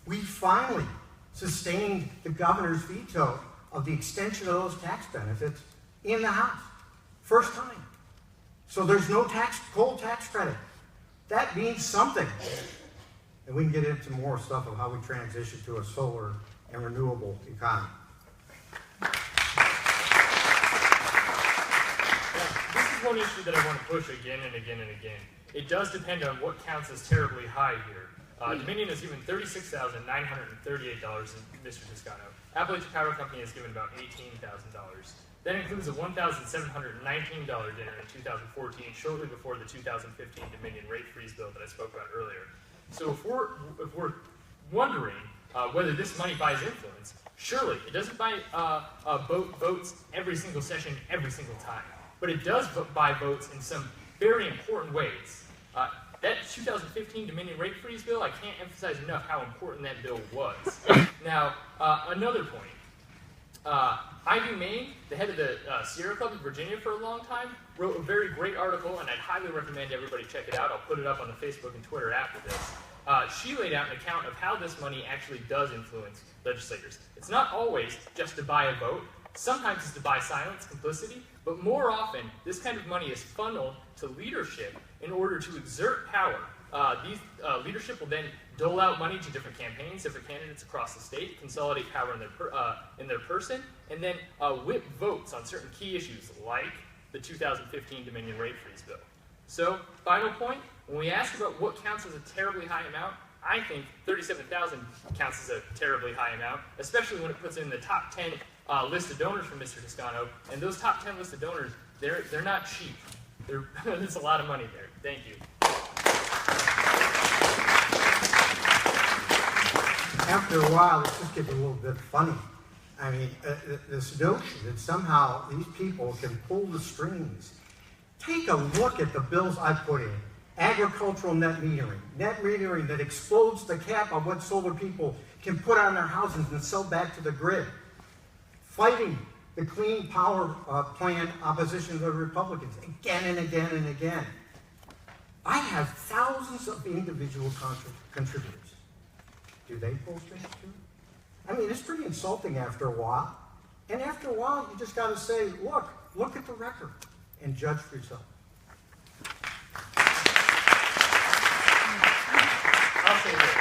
We finally sustained the governor's veto of the extension of those tax benefits in the House. First time. So there's no coal tax credit. That means something. And we can get into more stuff of how we transition to a solar and renewable economy. This is one issue that I want to push again and again and again. It does depend on what counts as terribly high here. Dominion has given $36,938 in Mr. Toscano. Appalachian Power Company has given about $18,000. That includes a $1,719 dinner in 2014, shortly before the 2015 Dominion rate freeze bill that I spoke about earlier. So if we're wondering whether this money buys influence, surely it doesn't buy votes every single session, every single time. but it does buy votes in some very important ways. That 2015 Dominion rate freeze bill, I can't emphasize enough how important that bill was. Now, another point. Ivy Main, the head of the Sierra Club in Virginia for a long time, wrote a very great article, and I'd highly recommend everybody check it out. I'll put it up on the Facebook and Twitter after this. She laid out an account of how this money actually does influence legislators. It's not always just to buy a vote. Sometimes it's to buy silence, complicity, but more often, this kind of money is funneled to leadership in order to exert power. These leadership will then dole out money to different campaigns, different candidates across the state, consolidate power in their person, and then whip votes on certain key issues like the 2015 Dominion rate freeze bill. So, final point, when we ask about what counts as a terribly high amount, I think 37,000 counts as a terribly high amount, especially when it puts in the top 10 list of donors from Mr. Toscano, and those top 10 list of donors, they're not cheap. There's a lot of money there. Thank you. After a while, it just gets a little bit funny. I mean, this notion that somehow these people can pull the strings. Take a look at the bills I put in. Agricultural net metering that explodes the cap on what solar people can put on their houses and sell back to the grid. Fighting the Clean Power Plan opposition of the Republicans again and again and again. I have thousands of individual contributors. Do they pull strings too? I mean, it's pretty insulting after a while. And after a while, you just got to say, look at the record and judge for yourself. I'll say this.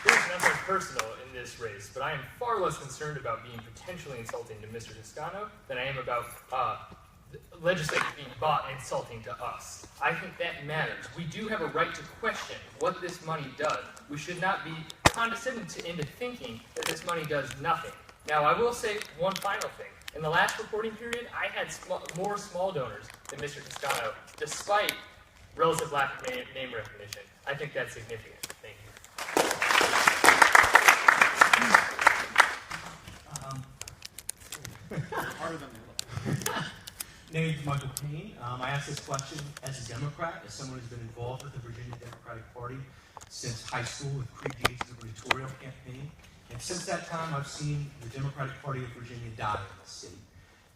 There's nothing personal in this race, but I am far less concerned about being potentially insulting to Mr. Toscano than I am about legislators being bought insulting to us. I think that matters. We do have a right to question what this money does. We should not be condescended into thinking that this money does nothing. Now, I will say one final thing. In the last reporting period, I had more small donors than Mr. Toscano, despite relative lack of name recognition. I think that's significant. Thank you. Name's Michael Payne. I ask this question as a Democrat, as someone who's been involved with the Virginia Democratic Party since high school with predates the gubernatorial campaign. And since that time, I've seen the Democratic Party of Virginia die in the state.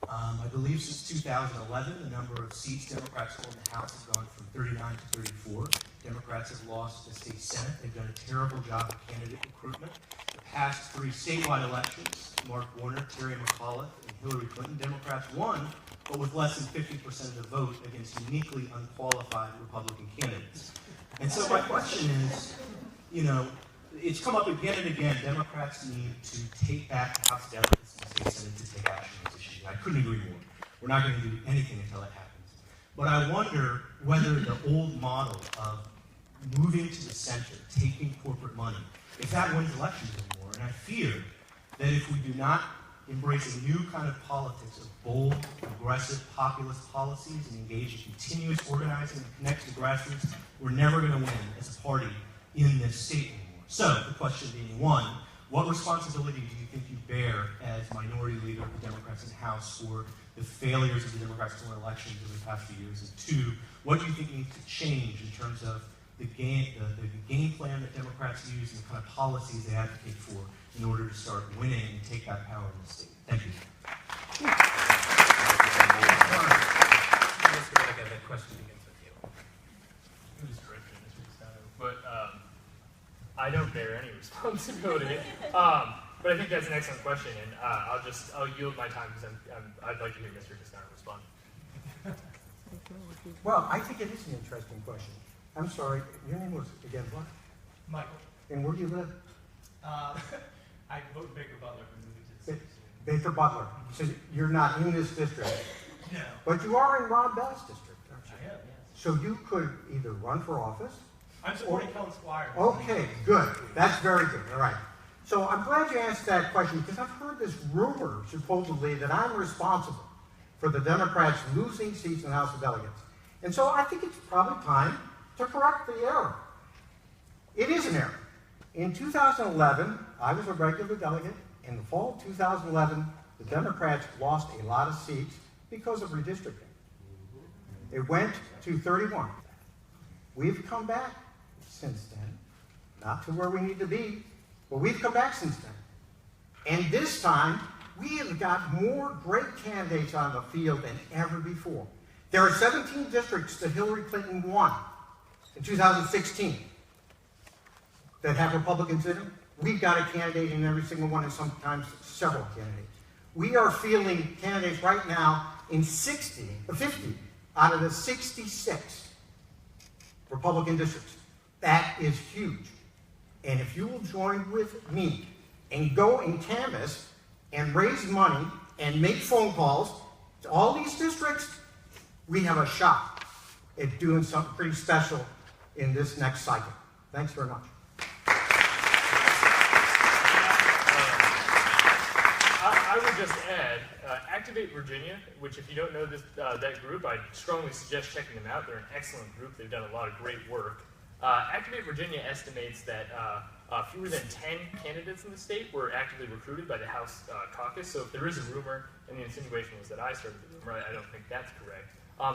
I believe since 2011, the number of seats Democrats hold in the House has gone from 39 to 34. Democrats have lost the state Senate. They've done a terrible job of candidate recruitment. The past 3 statewide elections, Mark Warner, Terry McAuliffe, and Hillary Clinton, Democrats won, but with less than 50% of the vote against uniquely unqualified Republican candidates. And so my question is, it's come up again and again, Democrats need to take back the House delegates and the state Senate to take action on this issue. I couldn't agree more. We're not going to do anything until it happens. But I wonder whether the old model of moving to the center, taking corporate money, if that wins elections anymore. And I fear that if we do not embrace a new kind of politics of bold, aggressive, populist policies and engage in continuous organizing and connect to the grassroots, we're never going to win as a party in this state anymore. So, the question being, 1, what responsibility do you think you bear as minority leader of the Democrats in the House for the failures of the Democrats to win elections over the past few years? And 2, what do you think needs to change in terms of the game plan that Democrats use and the kind of policies they advocate for in order to start winning and take back power in the state? Thank you. But I don't bear any responsibility. But I think that's an excellent question, and I'll yield my time because I'd like to hear Mr. Toscano respond. Well, I think it is an interesting question. I'm sorry, your name was, again, what? Michael. And where do you live? I vote Baker Butler for moving to the city. Baker Butler. So you're not in this district. No. But you are in Rob Bell's district, aren't you? I am, yes. So you could either run for office. I'm supporting Kellen Squire. Okay, good. That's very good. All right. So I'm glad you asked that question because I've heard this rumor, supposedly, that I'm responsible for the Democrats losing seats in the House of Delegates. And so I think it's probably time to correct the error. It is an error. In 2011, I was a regular delegate. In the fall of 2011, the Democrats lost a lot of seats because of redistricting. It went to 31. We've come back since then, not to where we need to be, but we've come back since then. And this time, we have got more great candidates on the field than ever before. There are 17 districts that Hillary Clinton won in 2016 that have Republicans in them. We've got a candidate in every single one, and sometimes several candidates. We are fielding candidates right now in 50 out of the 66 Republican districts. That is huge. And if you will join with me and go and canvass and raise money and make phone calls to all these districts, we have a shot at doing something pretty special in this next cycle. Thanks very much. I would just add, Activate Virginia, which if you don't know this, that group, I strongly suggest checking them out. They're an excellent group. They've done a lot of great work. Activate Virginia estimates that fewer than 10 candidates in the state were actively recruited by the House caucus. So if there is a rumor, and the insinuation was that I started the rumor, I don't think that's correct.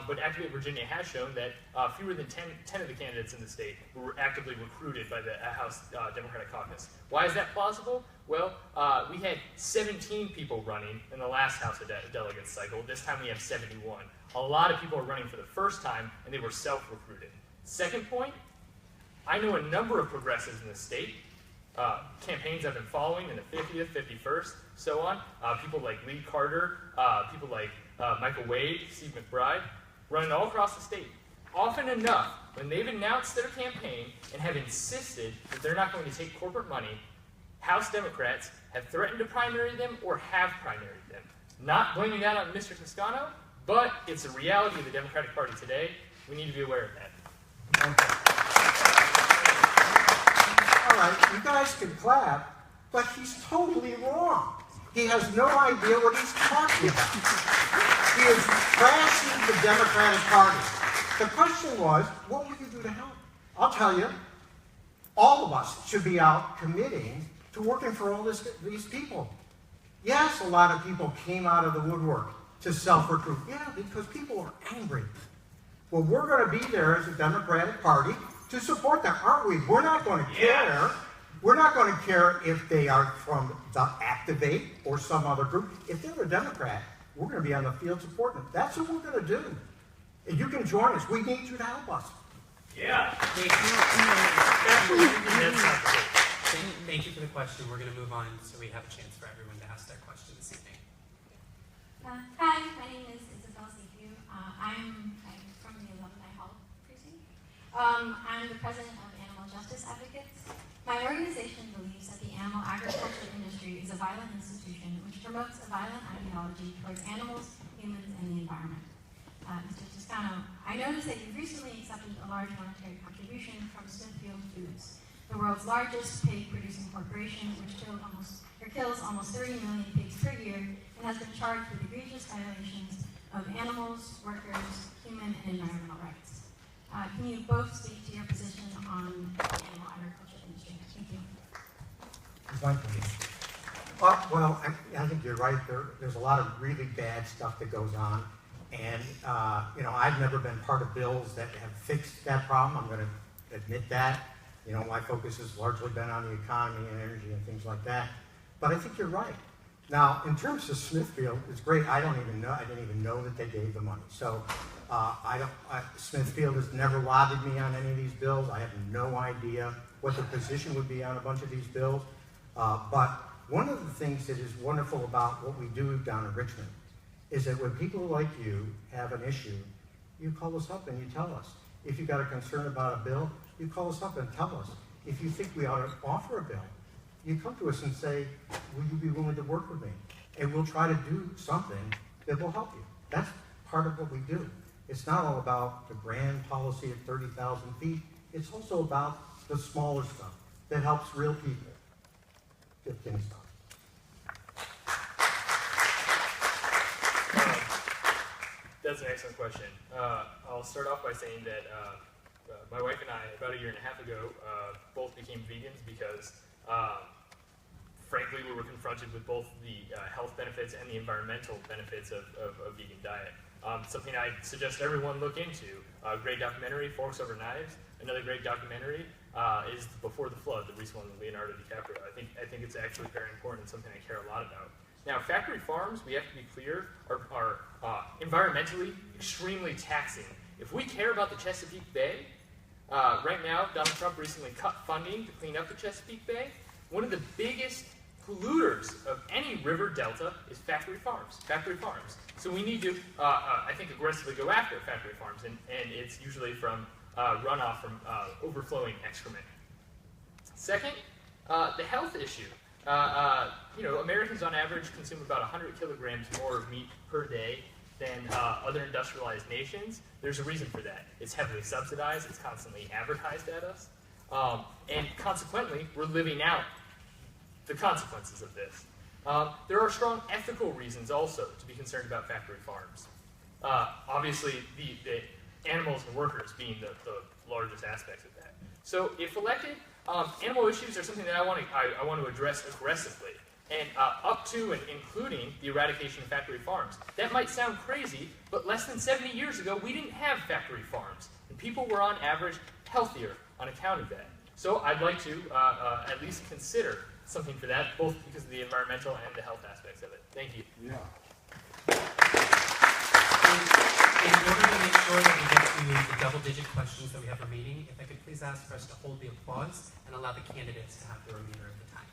But Activate Virginia has shown that fewer than 10 of the candidates in the state were actively recruited by the House Democratic caucus. Why is that plausible? Well, we had 17 people running in the last House of Delegates cycle. This time we have 71. A lot of people are running for the first time, and they were self-recruited. Second point, I know a number of progressives in the state, campaigns I've been following in the 50th, 51st, so on. People like Lee Carter, people like Michael Wade, Steve McBride, running all across the state. Often enough, when they've announced their campaign and have insisted that they're not going to take corporate money, House Democrats have threatened to primary them or have primaried them. Not blaming that on Mr. Toscano, but it's a reality of the Democratic Party today. We need to be aware of that. All right, you guys can clap, but he's totally wrong. He has no idea what he's talking about. He is trashing the Democratic Party. The question was, what will you do to help? I'll tell you, all of us should be out committing to working for all these people. Yes, a lot of people came out of the woodwork to self-recruit. Yeah, because people are angry. Well, we're going to be there as a Democratic Party to support them, aren't we? We're not going to care. We're not going to care if they are from the Activate or some other group. If they're a Democrat, we're going to be on the field supporting them. That's what we're going to do. And you can join us. We need you to help us. Yeah. Thank you for the question. We're going to move on so we have a chance for everyone to ask their question this evening. Hi, my name is Isabel Seafu. I'm from the Nau Hall precinct. I'm the president of Animal Justice Advocates. My organization believes that the animal agriculture industry is a violent institution which promotes a violent ideology towards animals, humans, and the environment. Mr. Toscano, I noticed that you've recently accepted a large monetary contribution from Smithfield Foods, the world's largest pig-producing corporation, which kills almost 30 million pigs per year and has been charged with egregious violations of animals, workers, human, and environmental rights. Can you both speak to your position on the animal agriculture industry? Thank you. Well, I think you're right. There's a lot of really bad stuff that goes on. And, I've never been part of bills that have fixed that problem. I'm going to admit that. My focus has largely been on the economy and energy and things like that. But I think you're right. Now, in terms of Smithfield, it's great. I didn't even know that they gave the money. So, Smithfield has never lobbied me on any of these bills. I have no idea what the position would be on a bunch of these bills. But one of the things that is wonderful about what we do down in Richmond is that when people like you have an issue, you call us up and you tell us. If you've got a concern about a bill, you call us up and tell us. If you think we ought to offer a bill, you come to us and say, will you be willing to work with me? And we'll try to do something that will help you. That's part of what we do. It's not all about the grand policy at 30,000 feet. It's also about the smaller stuff that helps real people get things done. That's an excellent question. I'll start off by saying that my wife and I, about a year and a half ago, both became vegans because frankly, we were confronted with both the health benefits and the environmental benefits of a vegan diet. Something I suggest everyone look into. A great documentary, Forks Over Knives. Another great documentary is Before the Flood, the recent one with Leonardo DiCaprio. I think it's actually very important and something I care a lot about. Now, factory farms, we have to be clear, are environmentally extremely taxing. If we care about the Chesapeake Bay, right now, Donald Trump recently cut funding to clean up the Chesapeake Bay. One of the biggest polluters of any river delta is factory farms. So we need to, I think, aggressively go after factory farms, and it's usually from runoff from overflowing excrement. Second, the health issue. Americans on average consume about 100 kilograms more of meat per day than other industrialized nations. There's a reason for that. It's heavily subsidized. It's constantly advertised at us. And consequently, we're living out the consequences of this. There are strong ethical reasons also to be concerned about factory farms. Obviously, the animals and workers being the largest aspects of that. So if elected, animal issues are something that I want to address aggressively, and up to and including the eradication of factory farms. That might sound crazy, but less than 70 years ago, we didn't have factory farms, and people were on average healthier on account of that. So I'd like to at least consider something for that, both because of the environmental and the health aspects of it. Thank you. Yeah. In order to make sure that we get to the double-digit questions that we have remaining, if I could please ask for us to hold the applause and allow the candidates to have the remainder of the time.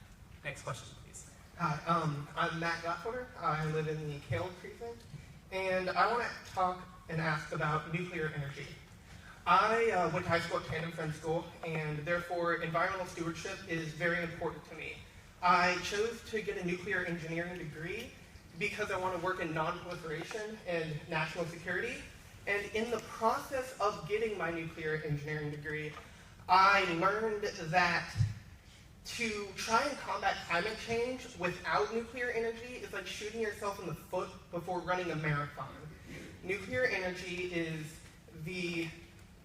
Next question, please. Hi, I'm Matt Gottfalter. I live in the Cale precinct, and I want to talk and ask about nuclear energy. I went to high school at Tandem Friends School, and therefore environmental stewardship is very important to me. I chose to get a nuclear engineering degree because I want to work in non-proliferation and national security. And in the process of getting my nuclear engineering degree, I learned that to try and combat climate change without nuclear energy is like shooting yourself in the foot before running a marathon. Nuclear energy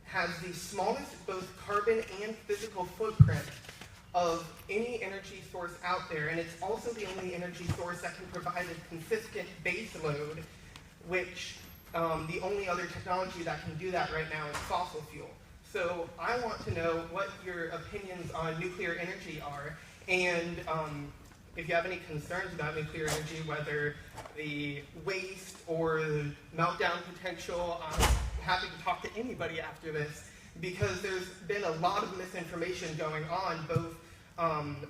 has the smallest both carbon and physical footprint of any energy source out there, and it's also the only energy source that can provide a consistent base load, which the only other technology that can do that right now is fossil fuel. So I want to know what your opinions on nuclear energy are, and if you have any concerns about nuclear energy, whether the waste or the meltdown potential. I'm happy to talk to anybody after this, because there's been a lot of misinformation going on, both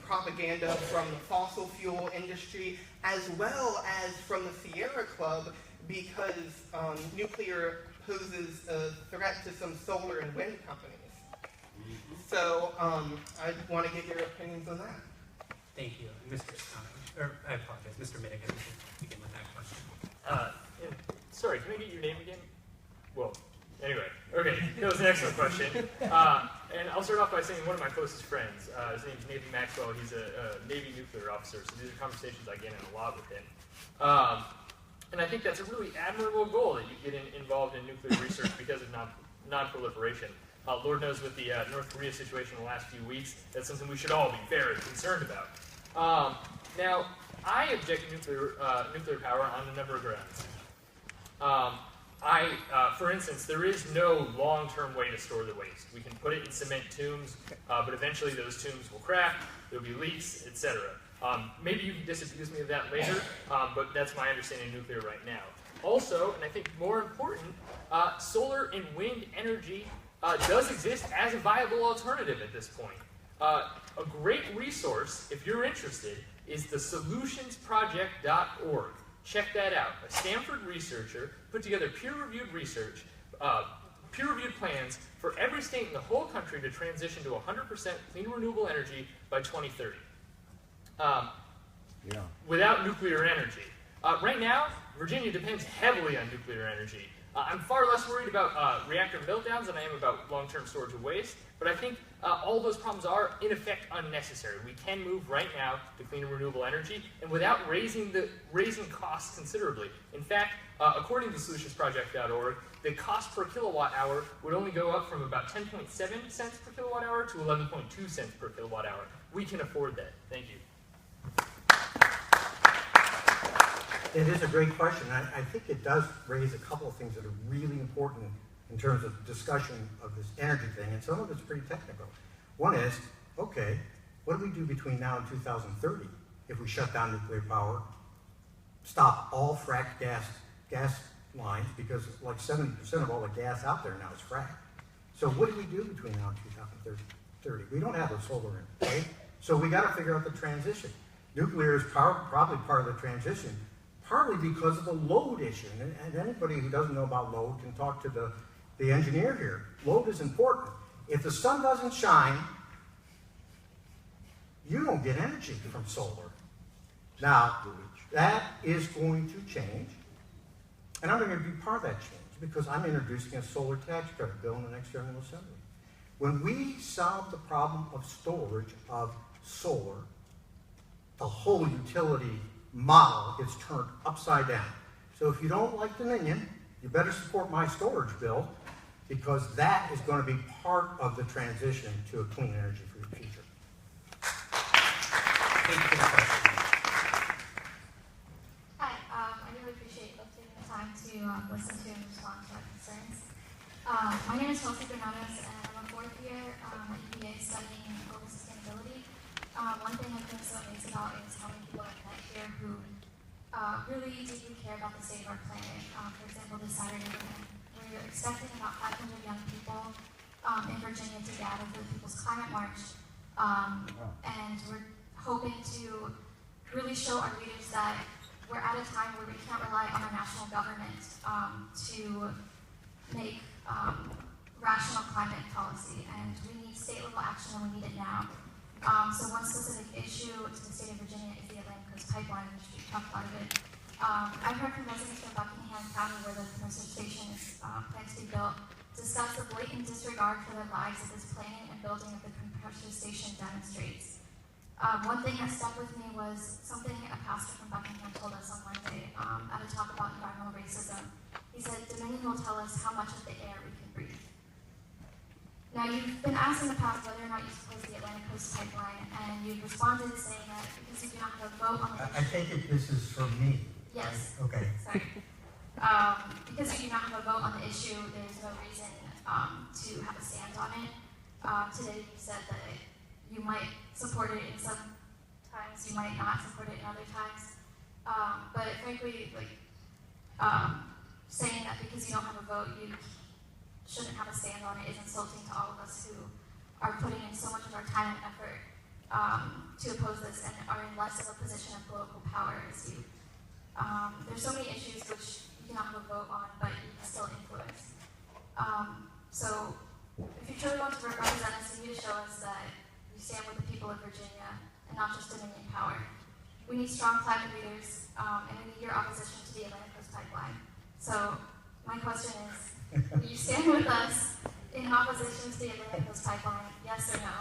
propaganda from the fossil fuel industry as well as from the Sierra Club, because nuclear poses a threat to some solar and wind companies. So I want to get your opinions on that. Thank you. Mr. I apologize. Mr. Mittiga, we should begin with that question. Sorry, can I get your name again? Well, anyway, okay, that was an excellent question. And I'll start off by saying one of my closest friends, his name's Nathan Maxwell. He's a Navy nuclear officer, so these are conversations I get in a lot with him. And I think that's a really admirable goal, that you get involved in nuclear research because of non-proliferation. Lord knows with the North Korea situation in the last few weeks, that's something we should all be very concerned about. Now, I object to nuclear power on a number of grounds. For instance, there is no long-term way to store the waste. We can put it in cement tombs, but eventually those tombs will crack, there'll be leaks, etc. Maybe you can disabuse me of that later, but that's my understanding of nuclear right now. Also, and I think more important, solar and wind energy does exist as a viable alternative at this point. A great resource, if you're interested, is the solutionsproject.org. Check that out. A Stanford researcher put together peer-reviewed research, peer-reviewed plans for every state in the whole country to transition to 100% clean renewable energy by 2030. Without nuclear energy. Right now, Virginia depends heavily on nuclear energy. I'm far less worried about reactor meltdowns than I am about long-term storage of waste, but I think all those problems are, in effect, unnecessary. We can move right now to clean and renewable energy, and without raising costs considerably. In fact, according to solutionsproject.org, the cost per kilowatt hour would only go up from about 10.7 cents per kilowatt hour to 11.2 cents per kilowatt hour. We can afford that. Thank you. It is a great question. I think it does raise a couple of things that are really important in terms of discussion of this energy thing, and some of it's pretty technical. One is, okay, what do we do between now and 2030 if we shut down nuclear power, stop all fracked gas lines, because like 70% of all the gas out there now is fracked. So what do we do between now and 2030? We don't have a solar in, right? So we got to figure out the transition. Nuclear is probably part of the transition, partly because of the load issue. And anybody who doesn't know about load can talk to the engineer here. Load is important. If the sun doesn't shine, you don't get energy from solar. Now, that is going to change, and I'm going to be part of that change because I'm introducing a solar tax credit bill in the next General Assembly. When we solve the problem of storage of solar, the whole utility model gets turned upside down. So if you don't like Dominion, you better support my storage bill, because that is going to be part of the transition to a clean energy for the future. Thank you for the question. Hi, I really appreciate you taking the time to listen to and respond to our concerns. My name is Chelsea Granados, and I'm a fourth year at UVA studying global sustainability. One thing I think so amazing about is how many people I've met here who really deeply care about the state of our planet. For example, this Saturday we're expecting about 500 young people in Virginia to gather for the People's Climate March, and we're hoping to really show our leaders that we're at a time where we can't rely on our national government to make rational climate policy, and we need state-level action, and we need it now. So one specific issue to the state of Virginia is the Atlantic Coast Pipeline, which we talked about a bit. I've heard from residents from Buckingham County, where the compressor station is planned to be built, discuss the blatant disregard for their lives that this planning and building of the compressor station demonstrates. One thing that stuck with me was something a pastor from Buckingham told us on Monday at a talk about environmental racism. He said, Dominion will tell us how much of the air we can breathe. Now, you've been asked in the past whether or not you support the Atlantic Coast Pipeline, and you've responded saying that because you do not have a vote on the issue. I take it this is for me. Yes. Right? Okay. Sorry. Because you do not have a vote on the issue, there's no reason to have a stand on it. Today you said that you might support it in some times, you might not support it in other times. But frankly, saying that because you don't have a vote, you shouldn't have a stand on it is insulting to all of us who are putting in so much of our time and effort to oppose this and are in less of a position of political power as you. There's so many issues which you cannot have a vote on, but you can still influence. So if you truly want to represent us, you need to show us that you stand with the people of Virginia and not just Dominion power. We need strong climate leaders, and we need your opposition to the Atlantic Coast Pipeline. So my question is, will you stand with us in opposition to the Atlantic Coast Pipeline, yes or no?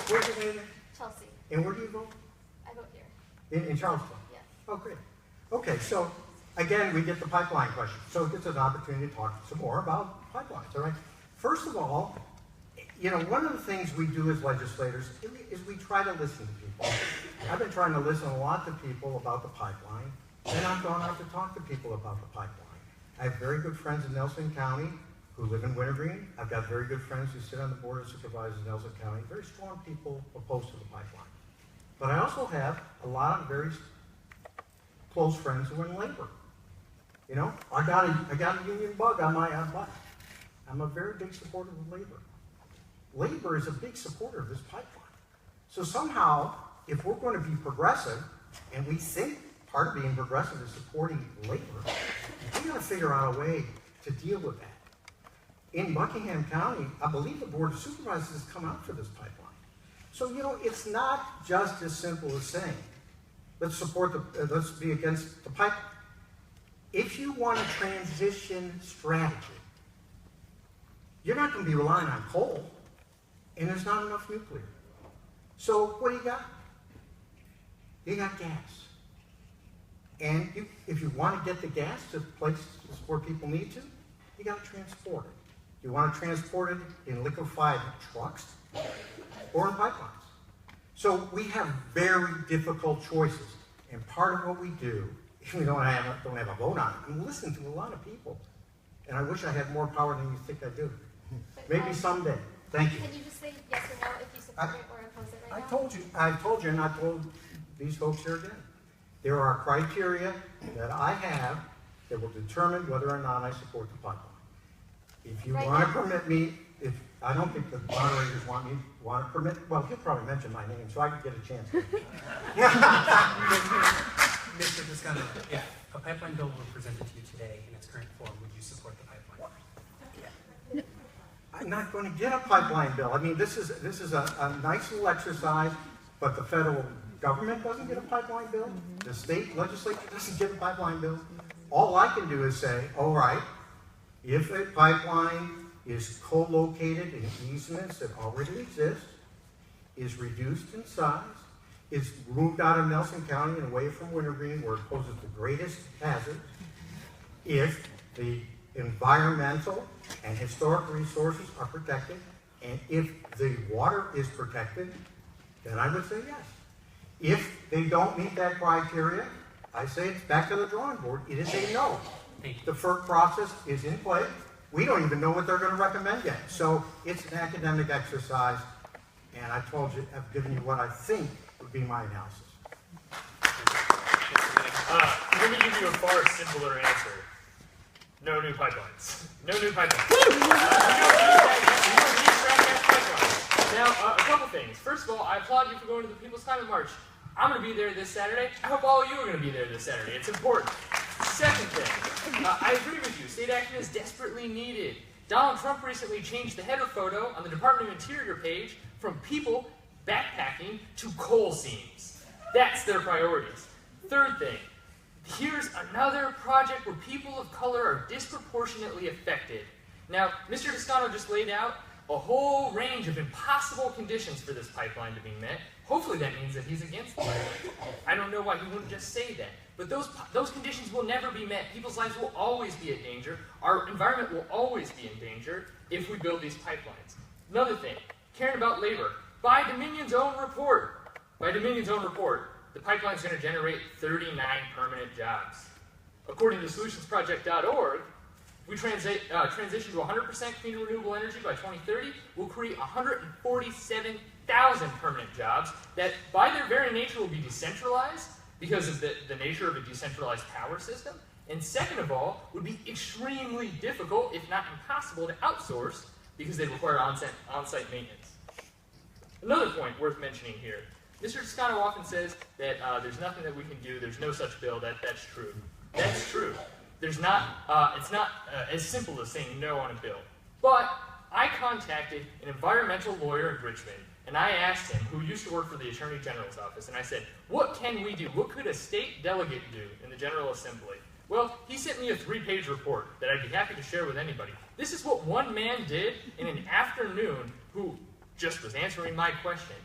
Where's your name? Chelsea, And where do you vote? I vote here. In Charleston? Yes. Oh, great. Okay, so again, we get the pipeline question. So it gives us an opportunity to talk some more about pipelines, all right? First of all, one of the things we do as legislators is we try to listen to people. I've been trying to listen a lot to people about the pipeline, and I've gone out to talk to people about the pipeline. I have very good friends in Nelson County who live in Wintergreen. I've got very good friends who sit on the Board of Supervisors in Nelson County, very strong people opposed to the pipeline. But I also have a lot of very close friends who are in labor. I got a union bug on my butt. I'm a very big supporter of labor. Labor is a big supporter of this pipeline. So somehow, if we're going to be progressive, and we think part of being progressive is supporting labor, we got to figure out a way to deal with that. In Buckingham County, I believe the Board of Supervisors has come out for this pipeline. So, it's not just as simple as saying, let's be against the pipeline. If you want a transition strategy, you're not going to be relying on coal, and there's not enough nuclear. So what do you got? You got gas. And if you want to get the gas to places where people need to, you got to transport it. Do you want to transport it in liquefied trucks or in pipelines? So we have very difficult choices. And part of what we do, even though I don't have a vote on it, I'm listening to a lot of people. And I wish I had more power than you think I do. But, Maybe someday. Thank you. Can you just say yes or no if you support it or oppose it right now? I told you, and I told these folks here again. There are criteria that I have that will determine whether or not I support the pipeline. If you Right want to now? permit me, if I don't think the moderators want to permit, well, he'll probably mention my name, so I could get a chance. Mr. Toscano, if a pipeline bill were presented to you today in its current form, would you support the pipeline? I'm not going to get a pipeline bill. I mean, this is a nice little exercise, but the federal government doesn't get a pipeline bill. The state legislature doesn't get a pipeline bill. All I can do is say, all right, if a pipeline is co-located in easements that already exist, is reduced in size, is moved out of Nelson County and away from Wintergreen where it poses the greatest hazard, if the environmental and historic resources are protected, and if the water is protected, then I would say yes. If they don't meet that criteria, I say it's back to the drawing board. It is a no. The FERC process is in play. We don't even know what they're going to recommend yet. So it's an academic exercise, and I told you, I've given you what I think would be my analysis. Let me give you a far simpler answer. No new pipelines. No new pipelines. Now, a couple things. First of all, I applaud you for going to the People's Climate March. I'm going to be there this Saturday. I hope all of you are going to be there this Saturday. It's important. Second thing, I agree with you. State action is desperately needed. Donald Trump recently changed the header photo on the Department of Interior page from people backpacking to coal seams. That's their priorities. Third thing, here's another project where people of color are disproportionately affected. Now, Mr. Toscano just laid out a whole range of impossible conditions for this pipeline to be met. Hopefully that means that he's against the pipeline. I don't know why he wouldn't just say that. But those conditions will never be met. People's lives will always be in danger. Our environment will always be in danger if we build these pipelines. Another thing, caring about labor. By Dominion's own report, the pipeline is going to generate 39 permanent jobs. According to solutionsproject.org, if we transition to 100% clean renewable energy by 2030, we'll create 147,000 permanent jobs that, by their very nature, will be decentralized because of the nature of a decentralized power system. And second of all, would be extremely difficult, if not impossible, to outsource because they require on-site maintenance. Another point worth mentioning here. Mr. Toscano often says that there's nothing that we can do, there's no such bill. That's true. That's true. There's not, it's not as simple as saying no on a bill. But I contacted an environmental lawyer in Richmond, and I asked him, who used to work for the Attorney General's office, and I said, what can we do? What could a state delegate do in the General Assembly? Well, he sent me a 3-page report that I'd be happy to share with anybody. This is what one man did in an afternoon who just was answering my question.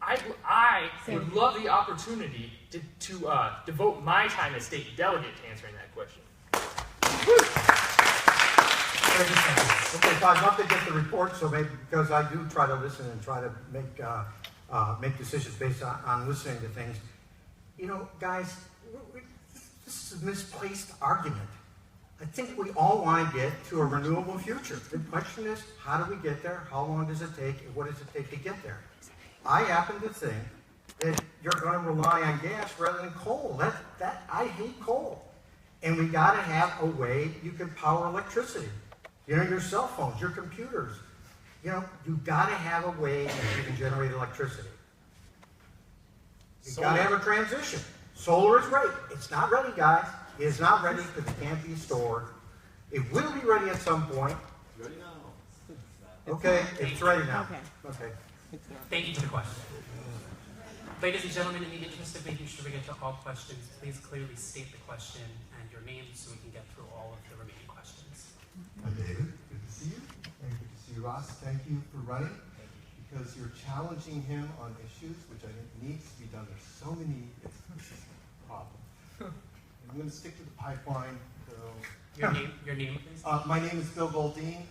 I would love the opportunity to devote my time as state delegate to answering that question. Okay, so I'd love to get the report, so maybe, because I do try to listen and try to make decisions based on listening to things. You know, guys, this is a misplaced argument. I think we all want to get to a renewable future. The question is, how do we get there? How long does it take? And what does it take to get there? I happen to think that you're going to rely on gas rather than coal. I hate coal. And we got to have a way you can power electricity. You know, your cell phones, your computers. You know, you got to have a way that you can generate electricity. You got to have a transition. Solar is great. It's not ready, guys. It is not ready because it can't be stored. It will be ready at some point. Ready now. Okay, it's ready now. Okay. Thank you for the question. Ladies and gentlemen, in the interest of making sure we get to all questions, please clearly state the question and your name so we can get through all of the remaining questions. Hi, David. Good to see you. And good to see you, Ross. Thank you for running because you're challenging him on issues which I think needs to be done. There's so many. It's a problem. I'm going to stick to the pipeline, though. Your name, please? My name is Bill Goldine.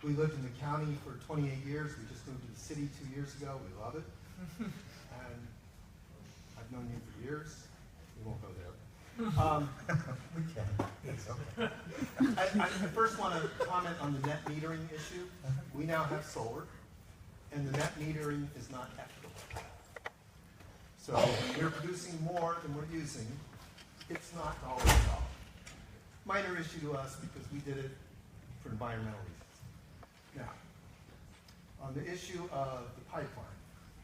We lived in the county for 28 years. We just moved to the city 2 years ago. We love it. And I've known you for years. We won't go there. We can. It's okay. I first want to comment on the net metering issue. We now have solar, and the net metering is not equitable. So when we're producing more than we're using, it's not always solved. Minor issue to us because we did it for environmental reasons. Now, on the issue of the pipeline,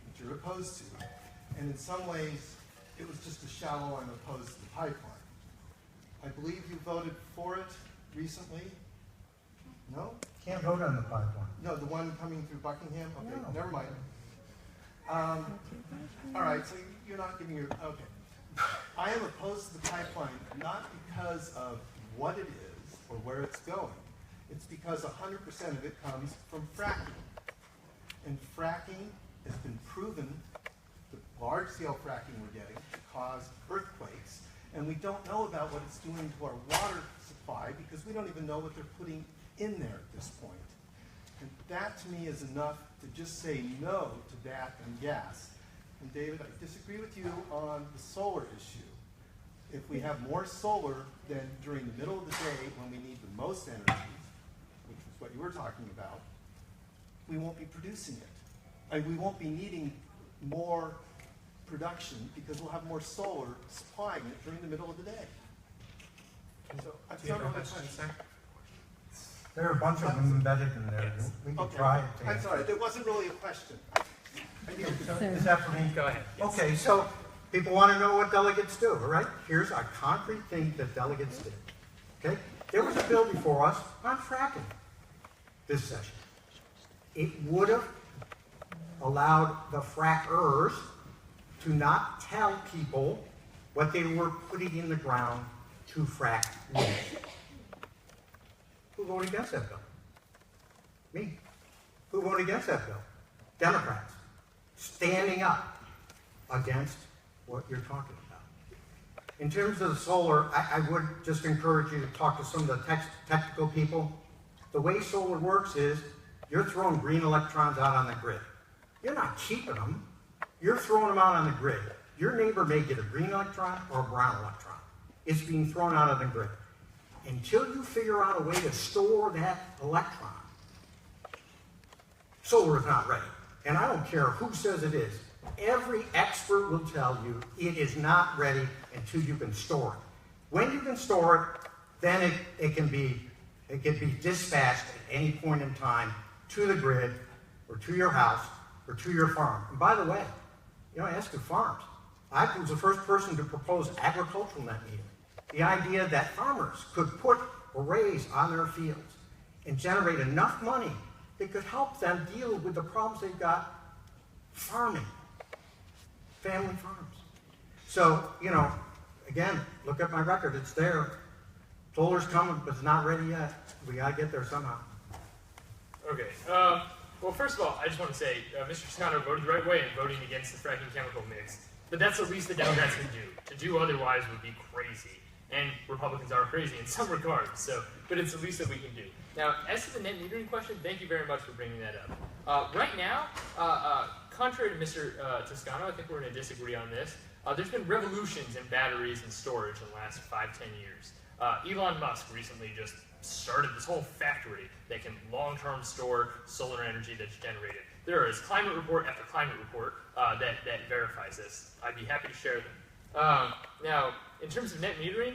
which you're opposed to, and in some ways, it was just a shallow I'm opposed to the pipeline. I believe you voted for it recently? No? Can't vote on the pipeline. No, the one coming through Buckingham? Okay, No. never mind. All right, so you're not giving your, okay. I am opposed to the pipeline, not because of what it is or where it's going. It's because 100% of it comes from fracking. And fracking has been proven, the large-scale fracking we're getting, to cause earthquakes. And we don't know about what it's doing to our water supply because we don't even know what they're putting in there at this point. And that, to me, is enough to just say no to that and gas. And David, I disagree with you on the solar issue. If we have more solar, then during the middle of the day when we need the most energy, which is what you were talking about, we won't be producing it. And we won't be needing more production because we'll have more solar supplying it during the middle of the day. So I've Do you have a done all the question, time. sir? There are a bunch of them embedded in there. Yes. We can Okay. try it. I'm sorry, there wasn't really a question. Is that for me? Go ahead. Yes. Okay, so people want to know what delegates do, all right? Here's a concrete thing that delegates did. Okay? There was a bill before us on fracking this session. It would have allowed the frackers to not tell people what they were putting in the ground to frack with. Who voted against that bill? Me. Who voted against that bill? Democrats. Standing up against what you're talking about. In terms of the solar, I would just encourage you to talk to some of the technical people. The way solar works is you're throwing green electrons out on the grid. You're not keeping them. You're throwing them out on the grid. Your neighbor may get a green electron or a brown electron. It's being thrown out of the grid. Until you figure out a way to store that electron, solar is not ready. And I don't care who says it is. Every expert will tell you it is not ready until you can store it. When you can store it, then it can be dispatched at any point in time to the grid or to your house or to your farm. And by the way, I ask the farms. I was the first person to propose agricultural net metering. The idea that farmers could put arrays on their fields and generate enough money that could help them deal with the problems they've got farming, family farms. So, again, look at my record. It's there. Solar's coming, but it's not ready yet. We got to get there somehow. Okay. Well, first of all, I just want to say Mr. Toscano voted the right way in voting against the fracking chemical mix. But that's the least the Democrats can do. To do otherwise would be crazy. And Republicans are crazy in some regards. But it's the least that we can do. Now, as to the net metering question, thank you very much for bringing that up. Right now, contrary to Mr. Toscano, I think we're going to disagree on this. There's been revolutions in batteries and storage in the last 5-10 years. Elon Musk recently just started this whole factory that can long-term store solar energy that's generated. There is climate report after climate report that verifies this. I'd be happy to share them. Now, in terms of net metering,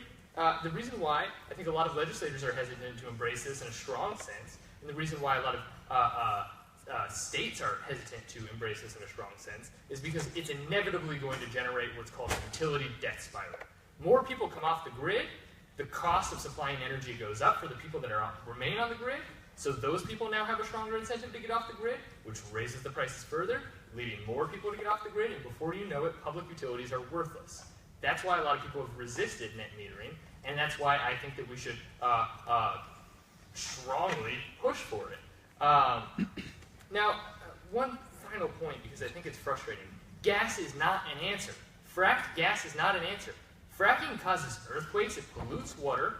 the reason why I think a lot of legislators are hesitant to embrace this in a strong sense, and the reason why a lot of states are hesitant to embrace this in a strong sense, is because it's inevitably going to generate what's called a utility death spiral. More people come off the grid, the cost of supplying energy goes up for the people that remain on the grid, so those people now have a stronger incentive to get off the grid, which raises the prices further, leading more people to get off the grid, and before you know it, public utilities are worthless. That's why a lot of people have resisted net metering, and that's why I think that we should strongly push for it. Now, one final point, because I think it's frustrating. Gas is not an answer. Fracked gas is not an answer. Fracking causes earthquakes, it pollutes water.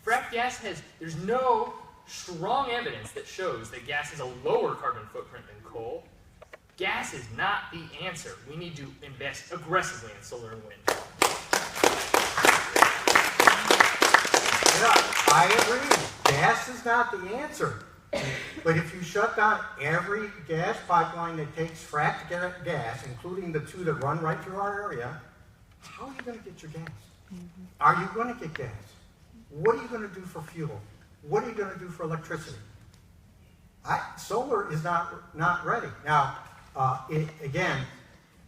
Fracked gas there's no strong evidence that shows that gas has a lower carbon footprint than coal. Gas is not the answer. We need to invest aggressively in solar and wind. Yeah, I agree. Gas is not the answer. But if you shut down every gas pipeline that takes fracked gas, including the two that run right through our area, how are you going to get your gas? Are you going to get gas? What are you going to do for fuel? What are you going to do for electricity? Solar is not ready. Now, again,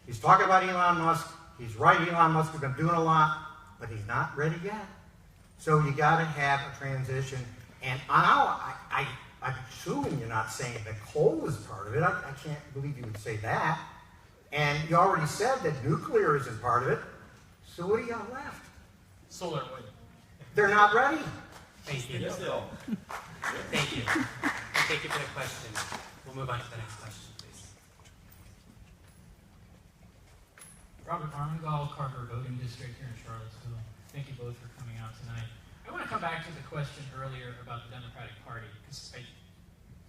he's talking about Elon Musk. He's right, Elon Musk has been doing a lot, but he's not ready yet. So you got to have a transition. And I'm assuming you're not saying that coal is part of it. I can't believe you would say that. And you already said that nuclear isn't part of it. So what do you got left? Solar and wind. They're not ready. Thank you. Thank you. Thank you for the question. We'll move on to the next question, please. Robert Armengol, Carver Voting District here in Charlottesville. Thank you both for coming out tonight. I want to come back to the question earlier about the Democratic Party, because I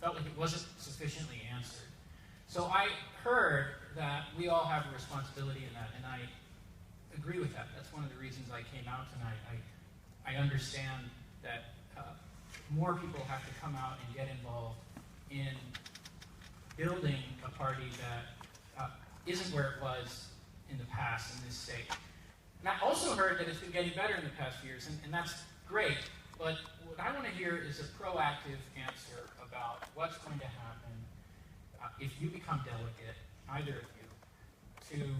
felt like it wasn't sufficiently answered. So I heard that we all have a responsibility in that, and I agree with that. That's one of the reasons I came out tonight. I understand that more people have to come out and get involved in building a party that isn't where it was in the past in this state. And I also heard that it's been getting better in the past few years, and that's great, but what I want to hear is a proactive answer about what's going to happen if you become delegate, either of you, to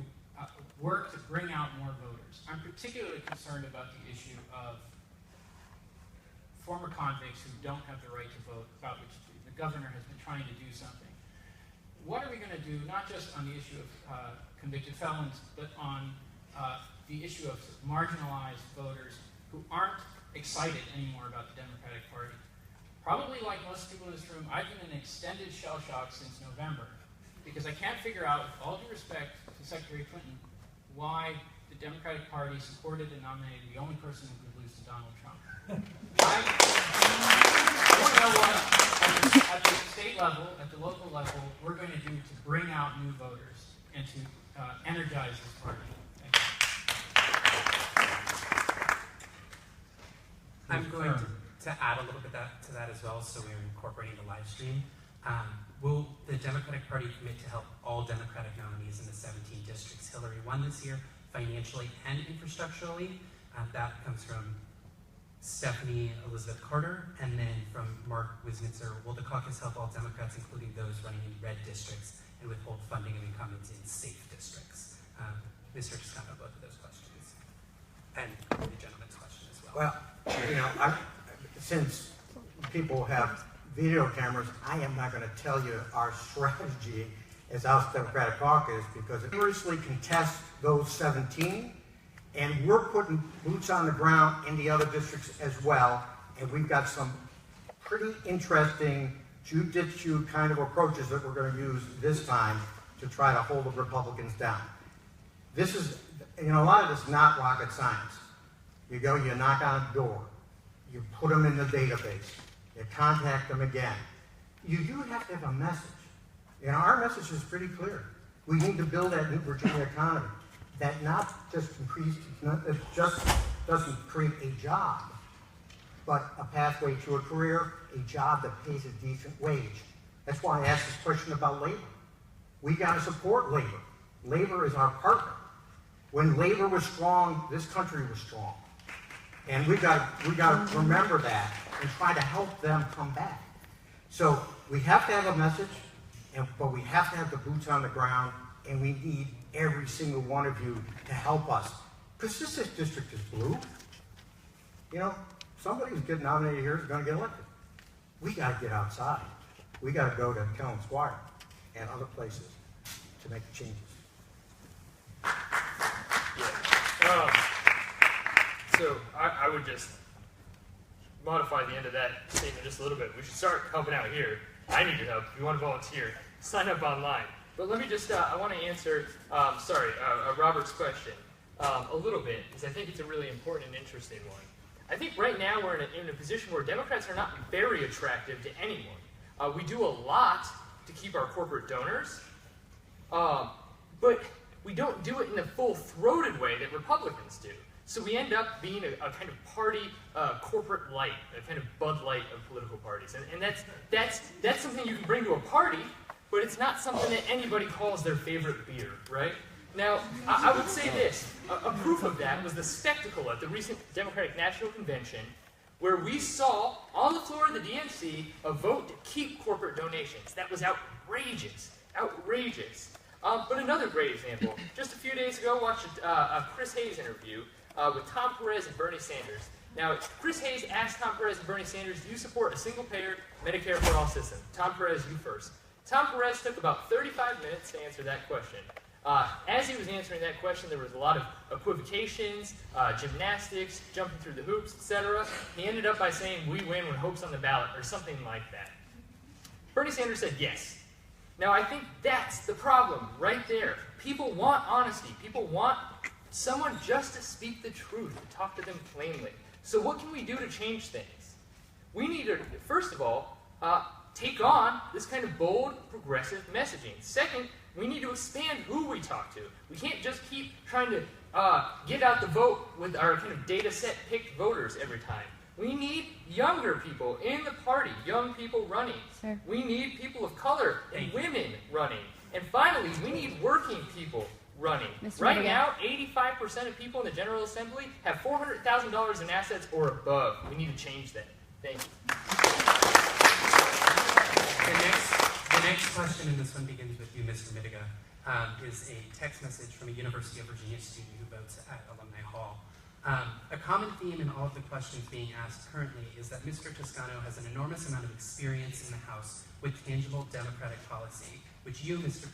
work to bring out more voters. I'm particularly concerned about the issue of former convicts who don't have the right to vote, about which the governor has been trying to do something. What are we going to do, not just on the issue of convicted felons, but on the issue of marginalized voters who aren't excited anymore about the Democratic Party? Probably like most people in this room, I've been in extended shell shock since November, because I can't figure out, with all due respect to Secretary Clinton, why the Democratic Party supported and nominated the only person who could lose to Donald Trump. I want to know what, at the state level, at the local level, we're going to do to bring out new voters and to energize this party. Thank you. I'm going to add a little bit to that as well, so we're incorporating the live stream. Will the Democratic Party commit to help all Democratic nominees in the 17 districts Hillary won this year, financially and infrastructurally? That comes from Stephanie Elizabeth Carter, and then from Mark Wisnitzer. Will the caucus help all Democrats, including those running in red districts, and withhold funding of incumbents in safe districts? Mr. Toscano, both of those questions. And the gentleman's question as well. Well, since people have video cameras, I am not going to tell you our strategy as House Democratic Caucus, because it seriously contests those 17, and we're putting boots on the ground in the other districts as well, and we've got some pretty interesting jujitsu kind of approaches that we're going to use this time to try to hold the Republicans down. This is, a lot of this is not rocket science. You go, you knock on a door, you put them in the database, you contact them again. You do have to have a message. Our message is pretty clear. We need to build that new Virginia economy that not just doesn't create a job, but a pathway to a career, a job that pays a decent wage. That's why I asked this question about labor. We got to support labor. Labor is our partner. When labor was strong, this country was strong. And we got to remember that and try to help them come back. So we have to have a message, but we have to have the boots on the ground, and we need every single one of you to help us. Because this district is blue. Somebody who's getting nominated here is going to get elected. We got to get outside. We got to go to Kellan Squire and other places to make the changes. So I would just modify the end of that statement just a little bit. We should start helping out here. I need your help. If you want to volunteer, sign up online. But let me just, I want to answer, Robert's question a little bit, because I think it's a really important and interesting one. I think right now we're in a position where Democrats are not very attractive to anyone. We do a lot to keep our corporate donors, but we don't do it in a full-throated way that Republicans do. So we end up being a kind of party, corporate light, a kind of Bud Light of political parties. And that's something you can bring to a party, but it's not something that anybody calls their favorite beer, right? Now, I would say this. A proof of that was the spectacle at the recent Democratic National Convention, where we saw, on the floor of the DNC, a vote to keep corporate donations. That was outrageous. Outrageous. But another great example. Just a few days ago, I watched a Chris Hayes interview with Tom Perez and Bernie Sanders. Now, Chris Hayes asked Tom Perez and Bernie Sanders, do you support a single-payer Medicare for all system? Tom Perez, you first. Tom Perez took about 35 minutes to answer that question. As he was answering that question, there was a lot of equivocations, gymnastics, jumping through the hoops, etc. He ended up by saying, we win when hope's on the ballot, or something like that. Bernie Sanders said yes. Now, I think that's the problem right there. People want honesty. People want someone just to speak the truth, to talk to them plainly. So what can we do to change things? We need to, first of all, take on this kind of bold, progressive messaging. Second, we need to expand who we talk to. We can't just keep trying to get out the vote with our kind of data set picked voters every time. We need younger people in the party, young people running. Sure. We need people of color and women running. And finally, we need working people running. Right now, 85% of people in the General Assembly have $400,000 in assets or above. We need to change that. Thank you. The next question, and this one begins with you, Mr. Mittiga, is a text message from a University of Virginia student who votes at Alumni Hall. A common theme in all of the questions being asked currently is that Mr. Toscano has an enormous amount of experience in the House with tangible democratic policy, which you, Mr.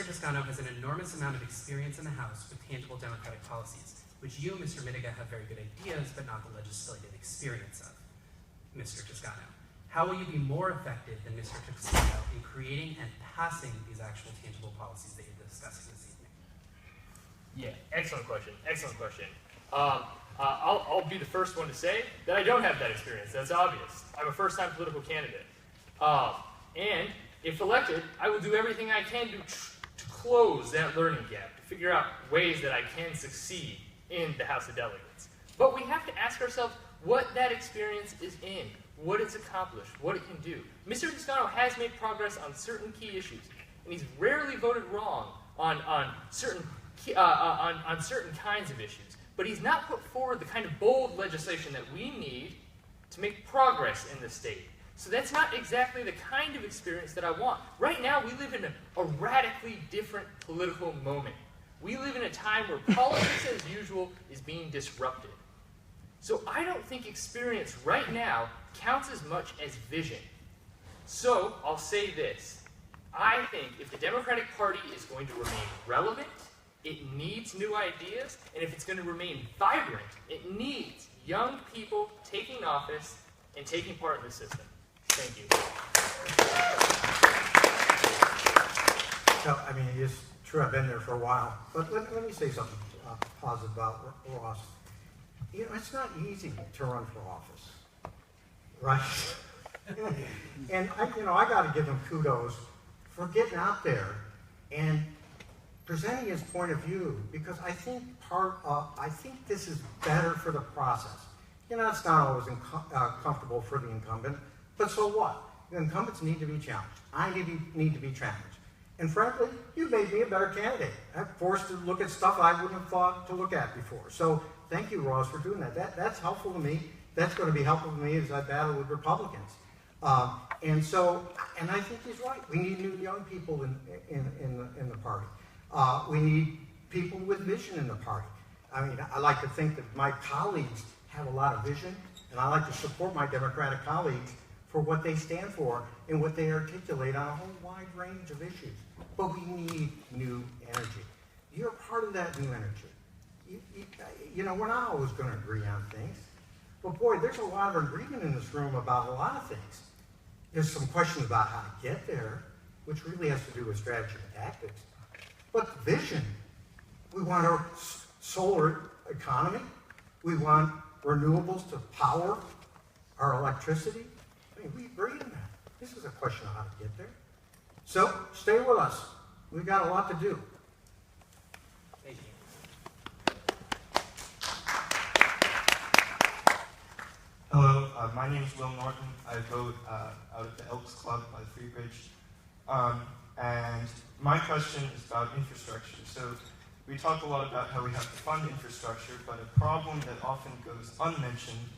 Toscano has an enormous amount of experience in the House with tangible democratic policies, which you, Mr. Mittiga, have very good ideas, but not the legislative experience of. Mr. Toscano, how will you be more effective than Mr. Toscano in creating and passing these actual tangible policies that you're discussing this evening? Yeah, excellent question. Excellent question. I'll be the first one to say that I don't have that experience. That's obvious. I'm a first-time political candidate. And if elected, I will do everything I can to close that learning gap, to figure out ways that I can succeed in the House of Delegates. But we have to ask ourselves what that experience is in, what it's accomplished, what it can do. Mr. Toscano has made progress on certain key issues, and he's rarely voted wrong on certain kinds of issues. But he's not put forward the kind of bold legislation that we need to make progress in the state. So that's not exactly the kind of experience that I want. Right now, we live in a radically different political moment. We live in a time where politics as usual is being disrupted. So I don't think experience right now counts as much as vision. So I'll say this. I think if the Democratic Party is going to remain relevant, it needs new ideas, and if it's going to remain vibrant, it needs young people taking office and taking part in the system. Thank you. So, I mean, it's true I've been there for a while, but let me say something positive about Ross. You know, it's not easy to run for office, right? And I got to give him kudos for getting out there and presenting his point of view, because I think this is better for the process. You know, it's not always comfortable for the incumbent, but so what? The incumbents need to be challenged. I need to be challenged. And frankly, you made me a better candidate. I'm forced to look at stuff I wouldn't have thought to look at before. So thank you, Ross, for doing that. That's helpful to me. That's going to be helpful to me as I battle with Republicans. And I think he's right. We need new young people in the party. We need people with vision in the party. I mean, I like to think that my colleagues have a lot of vision, and I like to support my Democratic colleagues for what they stand for and what they articulate on a whole wide range of issues. But we need new energy. You're part of that new energy. You know, we're not always going to agree on things, but boy, there's a lot of agreement in this room about a lot of things. There's some questions about how to get there, which really has to do with strategy and tactics. But vision, we want a solar economy. We want renewables to power our electricity. I mean, we agree on that. This is a question of how to get there. So stay with us. We've got a lot to do. Thank you. Hello, my name is Will Norton. I vote out of the Elks Club by Free Bridge. And my question is about infrastructure. So we talk a lot about how we have to fund infrastructure, but a problem that often goes unmentioned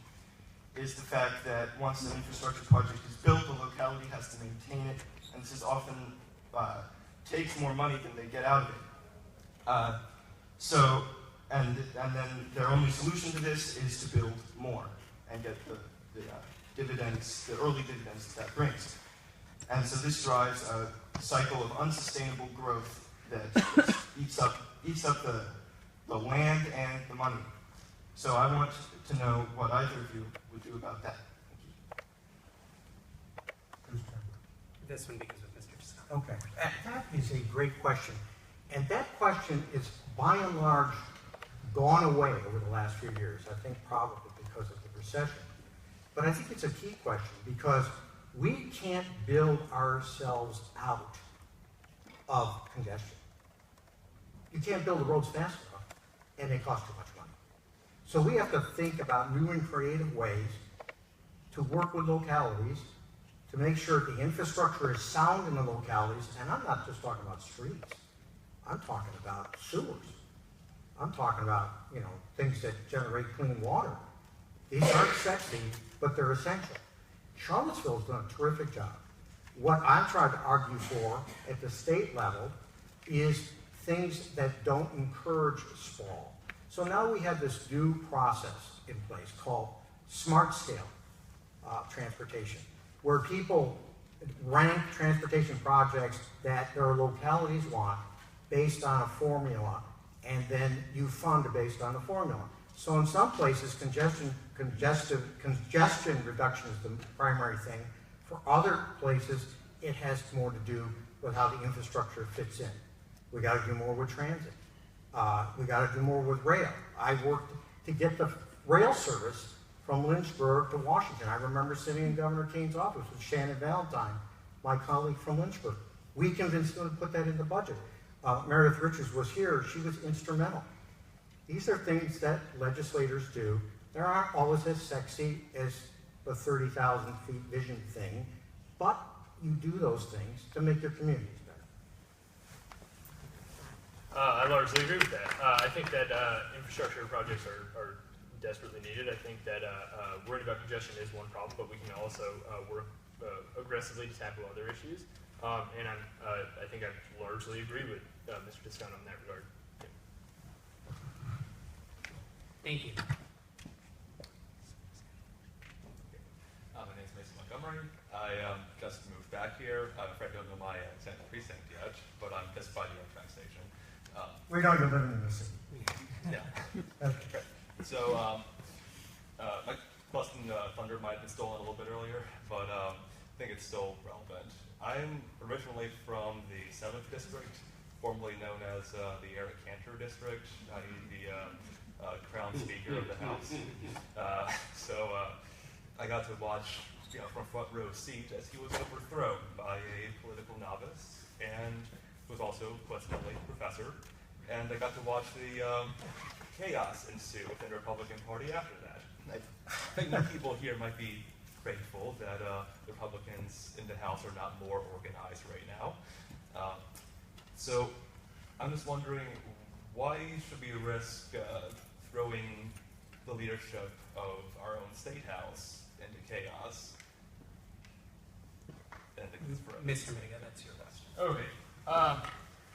is the fact that once an infrastructure project is built, the locality has to maintain it, and this is often takes more money than they get out of it. And then their only solution to this is to build more and get the dividends, the early dividends that brings. And so this drives a cycle of unsustainable growth that eats up the land and the money. So I want to know what either of you would do about that. Thank you. This one begins with Mr. Toscano. Okay, that is a great question. And that question is by and large gone away over the last few years, I think probably because of the recession. But I think it's a key question because we can't build ourselves out of congestion. You can't build the roads fast enough, and they cost too much money. So we have to think about new and creative ways to work with localities to make sure the infrastructure is sound in the localities, and I'm not just talking about streets. I'm talking about sewers. I'm talking about, things that generate clean water. These aren't sexy, but they're essential. Charlottesville's done a terrific job. What I'm trying to argue for at the state level is things that don't encourage sprawl. So now we have this new process in place called smart scale transportation, where people rank transportation projects that their localities want based on a formula, and then you fund based on the formula. So in some places, congestion reduction is the primary thing. For other places, it has more to do with how the infrastructure fits in. We got to do more with transit. We got to do more with rail. I worked to get the rail service from Lynchburg to Washington. I remember sitting in Governor Kane's office with Shannon Valentine, my colleague from Lynchburg. We convinced them to put that in the budget. Meredith Richards was here. She was instrumental. These are things that legislators do. They aren't always as sexy as the 30,000 feet vision thing, but you do those things to make your communities better. I largely agree with that. I think that infrastructure projects are desperately needed. I think that worrying about congestion is one problem, but we can also work aggressively to tackle other issues. And I think I largely agree with Mr. Toscano in that regard. Thank you. My name is Mason Montgomery. I just moved back here. I'm afraid I don't know my exact precinct yet, but I'm just by the Amtrak station. We know you're living in the city. Yeah. Okay. So, my Boston Thunder might have been stolen a little bit earlier, but I think it's still relevant. I'm originally from the 7th District, formerly known as the Eric Cantor District, the Crown Speaker of the House. So I got to watch from front row seat as he was overthrown by a political novice and was also coincidentally a professor. And I got to watch the chaos ensue within the Republican Party after that. I think many people here might be grateful that Republicans in the House are not more organized right now. So I'm just wondering, why should we risk throwing the leadership of our own state house into chaos? Mr. Mittiga, that's your question. Okay.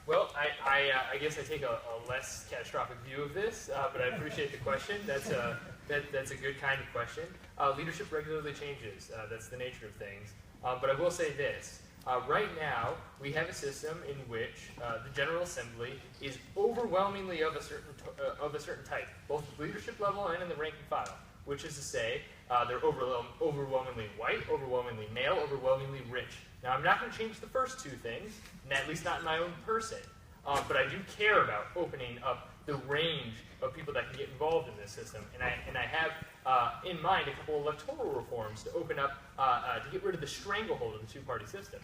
Well, I guess I take a less catastrophic view of this, but I appreciate the question. That's a good kind of question. Leadership regularly changes. That's the nature of things. But I will say this. Right now, we have a system in which the General Assembly is overwhelmingly of a certain type, both at the leadership level and in the rank and file, which is to say they're overwhelmingly white, overwhelmingly male, overwhelmingly rich. Now, I'm not going to change the first two things, at least not in my own person. but I do care about opening up the range of people that can get involved in this system. And I have in mind a couple electoral reforms to open up, to get rid of the stranglehold of the two-party system.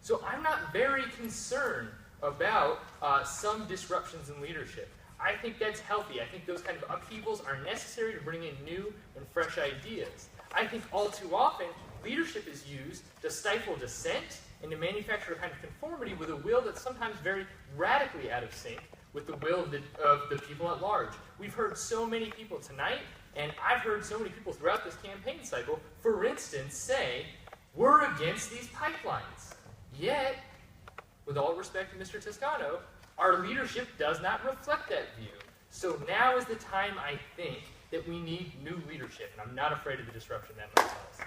So I'm not very concerned about some disruptions in leadership. I think that's healthy. I think those kind of upheavals are necessary to bring in new and fresh ideas. I think all too often, leadership is used to stifle dissent and to manufacture a kind of conformity with a will that's sometimes very radically out of sync with the will of the people at large. We've heard so many people tonight, and I've heard so many people throughout this campaign cycle, for instance, say, we're against these pipelines. Yet, with all respect to Mr. Toscano, our leadership does not reflect that view. So now is the time, I think, that we need new leadership, and I'm not afraid of the disruption that might cause.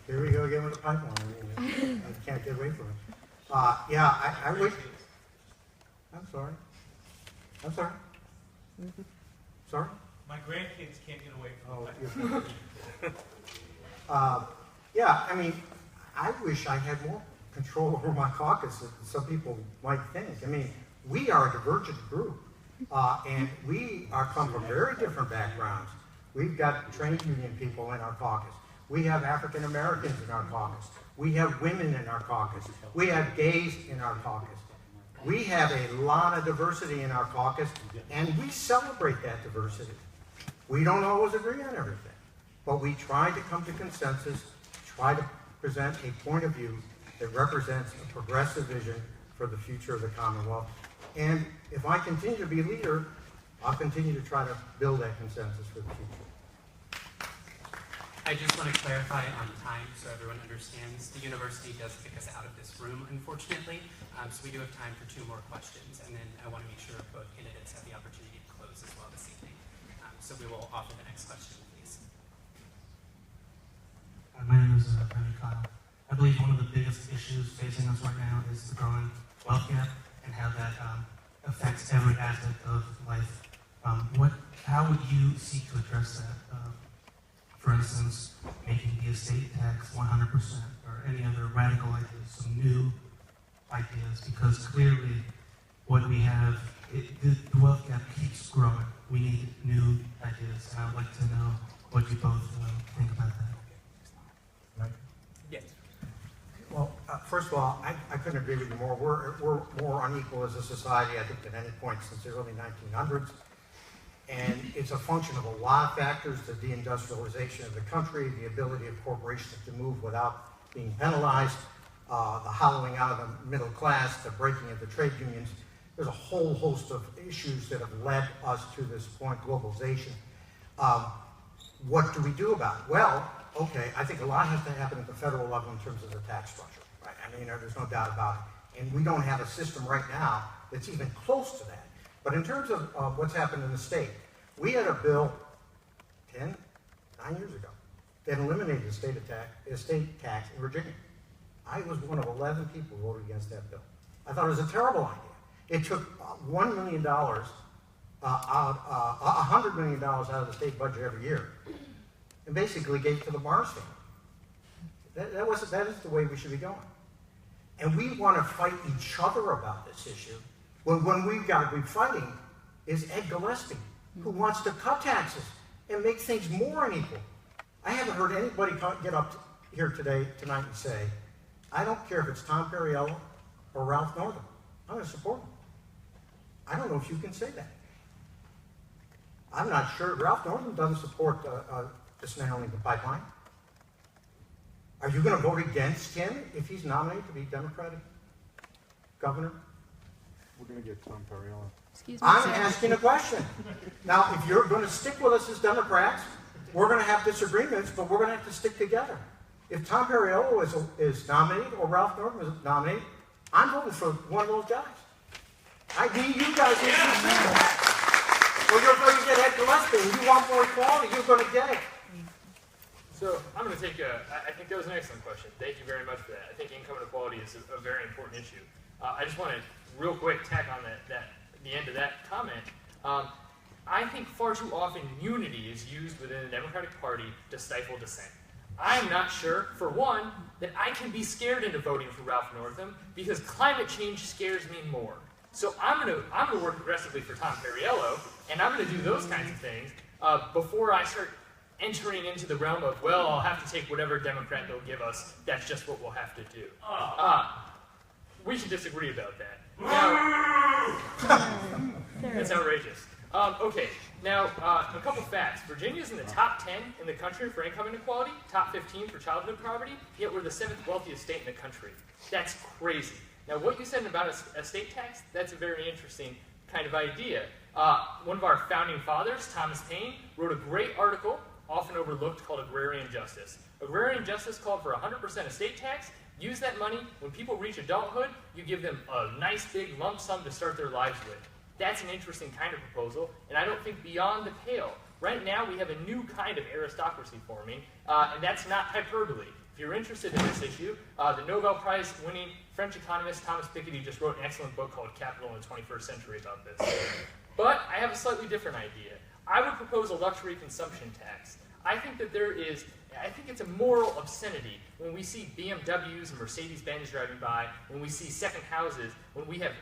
Here we go again with the pipeline. I can't get away from it. Yeah, I wish. I'm sorry. I'm sorry. Sorry? My grandkids can't get away from it. Yeah, I mean, I wish I had more control over my caucus than some people might think. I mean, we are a divergent group, and we come from very different backgrounds. We've got trade union people in our caucus. We have African Americans in our caucus. We have women in our caucus. We have gays in our caucus. We have a lot of diversity in our caucus, and we celebrate that diversity. We don't always agree on everything, but we try to come to consensus, try to present a point of view that represents a progressive vision for the future of the Commonwealth. And if I continue to be leader, I'll continue to try to build that consensus for the future. I just want to clarify on time so everyone understands. The university does kick us out of this room, unfortunately, so we do have time for 2 more questions, and then I want to make sure both candidates have the opportunity to close as well this evening. So we will offer the next question, please. My name is Kyle. I believe one of the biggest issues facing us right now is the growing wealth gap and how that affects every aspect of life. How would you seek to address that? For instance, making the estate tax 100% or any other radical ideas, some new ideas, because clearly what we have, the wealth gap keeps growing. We need new ideas, and I would like to know what you both think about that. Mike? Yes. Well, first of all, I couldn't agree with you more. We're more unequal as a society, I think, than any point since the early 1900s. And it's a function of a lot of factors: the deindustrialization of the country, the ability of corporations to move without being penalized, the hollowing out of the middle class, the breaking of the trade unions. There's a whole host of issues that have led us to this point, globalization. What do we do about it? Well, okay, I think a lot has to happen at the federal level in terms of the tax structure, right? I mean, there's no doubt about it. And we don't have a system right now that's even close to that. But in terms of what's happened in the state, we had a bill 9 years ago that eliminated the estate tax in Virginia. I was one of 11 people who voted against that bill. I thought it was a terrible idea. It took $1 million, $100 million out of the state budget every year, and basically gave it to the Mars family. That is the way we should be going. And we want to fight each other about this issue. When we've got to be fighting is Ed Gillespie, who wants to cut taxes and make things more unequal. I haven't heard anybody get up here tonight and say, I don't care if it's Tom Perriello or Ralph Northam. I'm going to support him. I don't know if you can say that. I'm not sure. Ralph Northam doesn't support dismantling the pipeline. Are you going to vote against him if he's nominated to be Democratic governor? We're going to get Tom Perriello. Excuse me. I'm asking a question. Now, if you're going to stick with us as Democrats, we're going to have disagreements, but we're going to have to stick together. If Tom Perriello is nominated or Ralph Northam is nominated, I'm voting for one of those guys. I need you guys to see that. Or you're going to get Ed Gillespie, and you want more equality, you're going to get it. So I'm going to take I think that was an excellent question. Thank you very much for that. I think income inequality is a very important issue. I just want to real quick tack on the end of that comment. I think far too often unity is used within the Democratic Party to stifle dissent. I'm not sure, for one, that I can be scared into voting for Ralph Northam because climate change scares me more. So I'm gonna work aggressively for Tom Perriello, and I'm gonna do those kinds of things before I start entering into the realm of, well, I'll have to take whatever Democrat they'll give us. That's just what we'll have to do. We should disagree about that. Now, that's outrageous. Okay, now a couple facts. Virginia's in the top 10 in the country for income inequality, top 15 for childhood poverty, yet we're the 7th wealthiest state in the country. That's crazy. Now, what you said about a state tax, that's a very interesting kind of idea. One of our founding fathers, Thomas Paine, wrote a great article, often overlooked, called Agrarian Justice. Agrarian Justice called for 100% estate tax. Use that money. When people reach adulthood, you give them a nice big lump sum to start their lives with. That's an interesting kind of proposal, and I don't think beyond the pale. Right now, we have a new kind of aristocracy forming, and that's not hyperbole. If you're interested in this issue, the Nobel Prize-winning French economist Thomas Piketty just wrote an excellent book called Capital in the 21st Century about this. But I have a slightly different idea. I would propose a luxury consumption tax. I think it's a moral obscenity when we see BMWs and Mercedes-Benz driving by, when we see second houses, when we have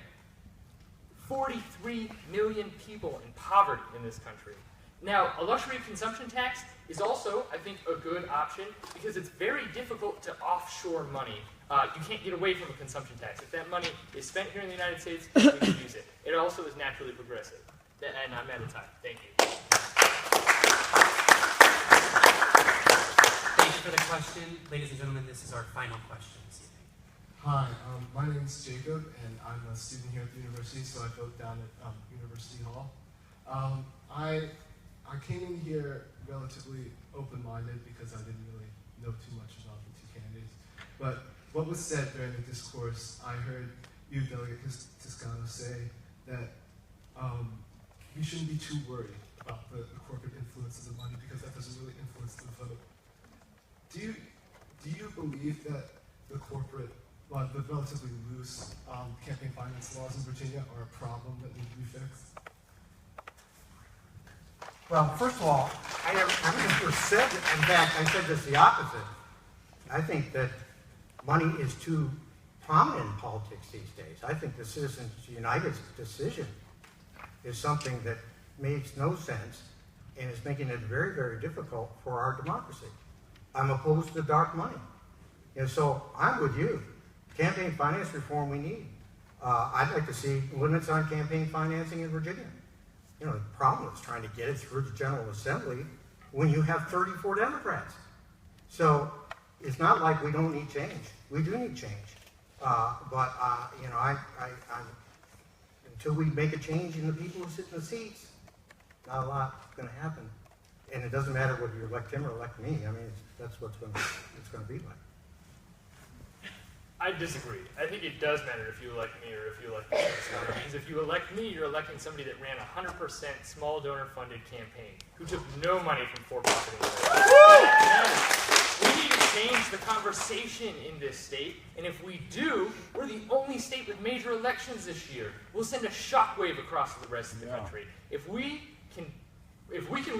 43 million people in poverty in this country. Now, a luxury consumption tax is also, I think, a good option because it's very difficult to offshore money. You can't get away from a consumption tax. If that money is spent here in the United States, we can use it. It also is naturally progressive. And I'm out of time. Thank you. Thank you for the question. Ladies and gentlemen, this is our final question this evening. Hi, my name is Jacob, and I'm a student here at the university, so I vote down at University Hall. I came in here relatively open-minded because I didn't really know too much about the two candidates. But what was said during the discourse, I heard you, Delegate Toscano, say that we shouldn't be too worried about the corporate influence of the money because that doesn't really influence the vote. Do you believe that the relatively loose campaign finance laws in Virginia are a problem that need to be fixed? Well, first of all, I never said, in fact, I said just the opposite. I think that money is too prominent in politics these days. I think the Citizens United's decision is something that makes no sense and is making it very, very difficult for our democracy. I'm opposed to dark money. And so I'm with you. Campaign finance reform we need. I'd like to see limits on campaign financing in Virginia. You know, the problem is trying to get it through the General Assembly when you have 34 Democrats. So it's not like we don't need change. We do need change. You know, until we make a change in the people who sit in the seats, not a lot is going to happen. And it doesn't matter whether you elect him or elect me. I mean, that's what it's going to be like. I disagree. I think it does matter if you elect me or if you elect me. Because if you elect me, you're electing somebody that ran a 100% small donor-funded campaign, who took no money from for-profit individuals. We need to change the conversation in this state, and if we do, we're the only state with major elections this year. We'll send a shockwave across the rest of the country. If we can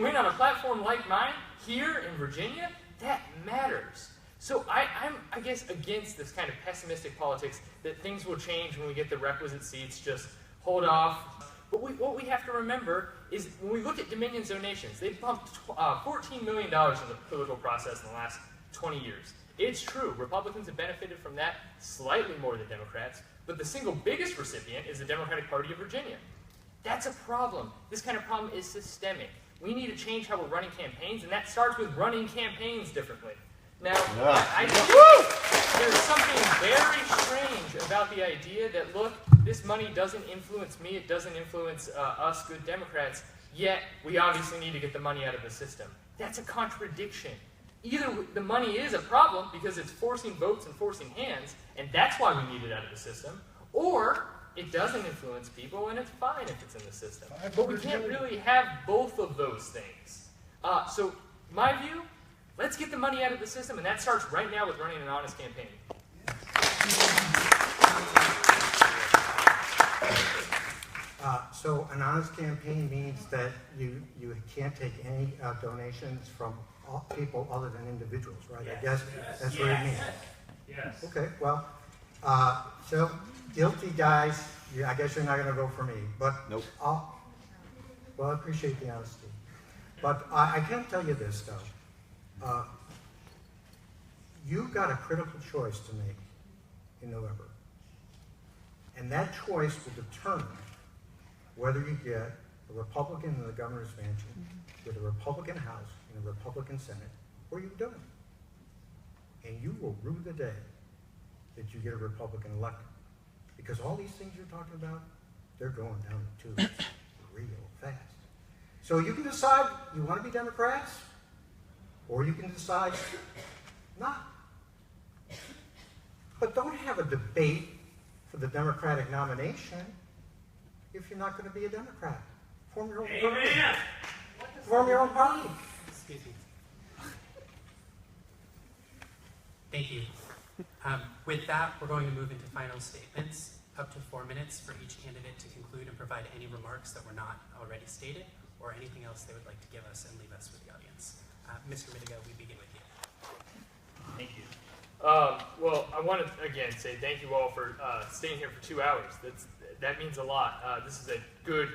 win on a platform like mine here in Virginia, that matters. So I'm, I guess, against this kind of pessimistic politics that things will change when we get the requisite seats, just hold off. But what we have to remember is when we look at Dominion's donations, they've pumped $14 million in the political process in the last 20 years. It's true, Republicans have benefited from that slightly more than Democrats, but the single biggest recipient is the Democratic Party of Virginia. That's a problem. This kind of problem is systemic. We need to change how we're running campaigns, and that starts with running campaigns differently. Now, I think there's something very strange about the idea that, look, this money doesn't influence me, it doesn't influence us good Democrats, yet we obviously need to get the money out of the system. That's a contradiction. Either the money is a problem because it's forcing votes and forcing hands, and that's why we need it out of the system, or it doesn't influence people, and it's fine if it's in the system. But we can't really have both of those things. So, my view, let's get the money out of the system, and that starts right now with running an honest campaign. So an honest campaign means that you can't take any donations from people other than individuals, right? Yes. I guess that's what it means. Yes. Okay, well, so guilty guys, I guess you're not going to vote for me, but Nope. Well, I appreciate the honesty. But I can tell you this, though. You've got a critical choice to make in November. And that choice will determine whether you get a Republican in the governor's mansion, with a Republican House and a Republican Senate, or you don't. And you will rue the day that you get a Republican elected. Because all these things you're talking about, they're going down the tubes real fast. So you can decide you want to be Democrats, or you can decide not. But don't have a debate for the Democratic nomination if you're not going to be a Democrat. Form your own party. Form your own party. Excuse me. Thank you. With that, we're going to move into final statements. Up to 4 minutes for each candidate to conclude and provide any remarks that were not already stated, or anything else they would like to give us and leave us with the audience. Mr. Mittiga, we begin with you. Thank you. Well, I want to again say thank you all for staying here for 2 hours. That means a lot. This is a good